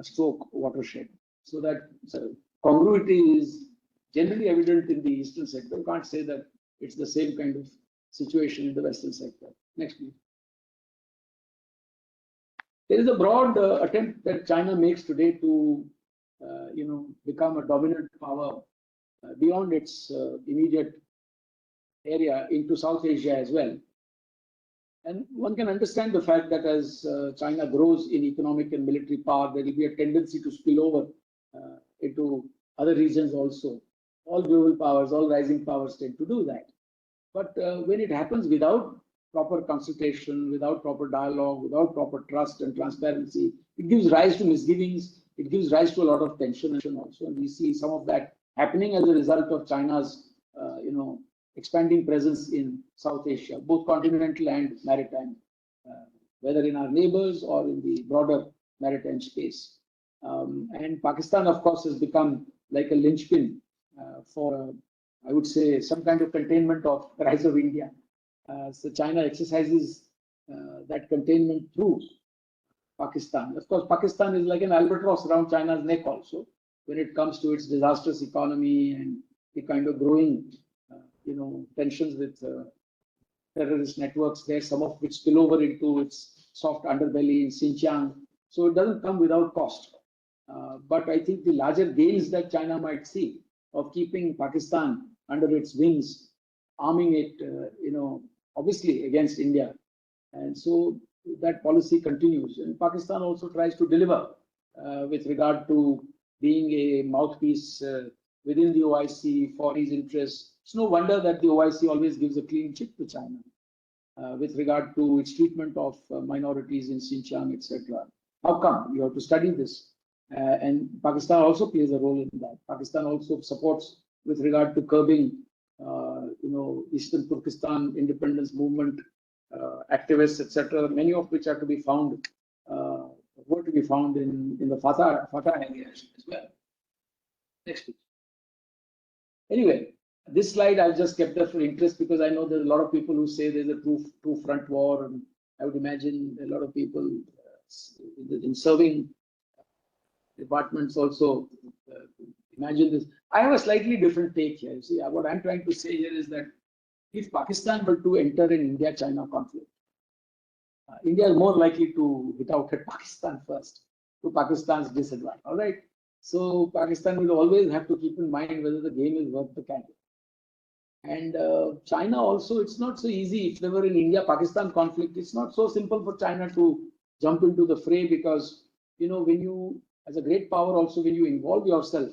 stroke watershed. So that congruity is generally evident in the eastern sector. You can't say that it's the same kind of situation in the western sector. Next, please. There is a broad attempt that China makes today to, become a dominant power beyond its immediate area into South Asia as well. And one can understand the fact that as China grows in economic and military power, there will be a tendency to spill over into other regions also. All global powers, all rising powers tend to do that. But when it happens without proper consultation, without proper dialogue, without proper trust and transparency, it gives rise to misgivings. It gives rise to a lot of tension also. And we see some of that happening as a result of China's, expanding presence in South Asia, both continental and maritime, whether in our neighbors or in the broader maritime space. And Pakistan, of course, has become like a linchpin for, I would say, some kind of containment of the rise of India. So China exercises that containment through Pakistan. Of course, Pakistan is like an albatross around China's neck also, when it comes to its disastrous economy and the kind of growing, tensions with terrorist networks there, some of which spill over into its soft underbelly in Xinjiang. So it doesn't come without cost. But I think the larger gains that China might see of keeping Pakistan under its wings, arming it, obviously against India. And so that policy continues. And Pakistan also tries to deliver with regard to being a mouthpiece within the OIC for his interests. It's no wonder that the OIC always gives a clean chit to China with regard to its treatment of minorities in Xinjiang, etc. How come? You have to study this. And Pakistan also plays a role in that. Pakistan also supports with regard to curbing, Eastern Turkestan independence movement activists, etc. Many of which are to be found, were to be found in the Fatah area as well. Next, please. Anyway, this slide I've just kept up for interest because I know there's a lot of people who say there's a two-front war, and I would imagine a lot of people in serving departments also imagine this. I have a slightly different take here. You see, what I'm trying to say here is that if Pakistan were to enter an India-China conflict, India is more likely to hit out at Pakistan first, to Pakistan's disadvantage. All right. So Pakistan will always have to keep in mind whether the game is worth the candle. And China also, it's not so easy. If there were an India-Pakistan conflict, it's not so simple for China to jump into the fray because, when you, as a great power also, when you involve yourself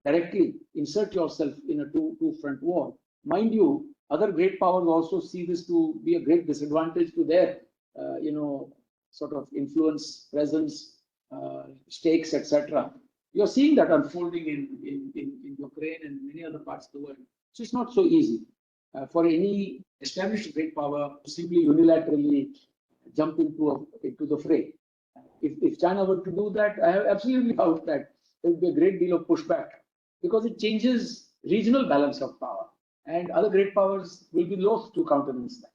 directly, insert yourself in a two-front war, mind you, other great powers also see this to be a great disadvantage to their, sort of influence, presence, stakes, etc. You're seeing that unfolding in Ukraine and many other parts of the world. So it's not so easy for any established great power to simply unilaterally jump into the fray. If China were to do that, I have absolutely doubt that there would be a great deal of pushback because it changes regional balance of power, and other great powers will be loath to countenance that.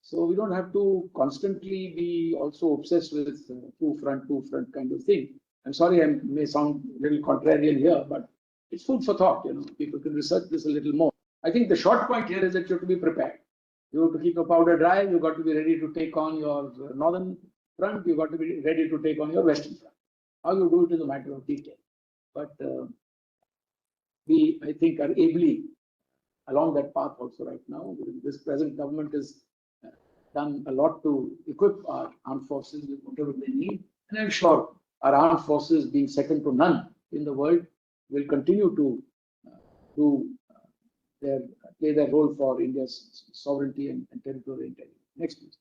So we don't have to constantly be also obsessed with two-front kind of thing. I'm sorry, I may sound a little contrarian here, but it's food for thought. People can research this a little more. I think the short point here is that you have to be prepared. You have to keep your powder dry. You've got to be ready to take on your northern front. You've got to be ready to take on your western front. How you do it is a matter of detail. But we, I think, are ably along that path also right now. This present government has done a lot to equip our armed forces with whatever they need. And I'm sure our armed forces, being second to none in the world, will continue to play their role for India's sovereignty and territorial integrity. Next, please.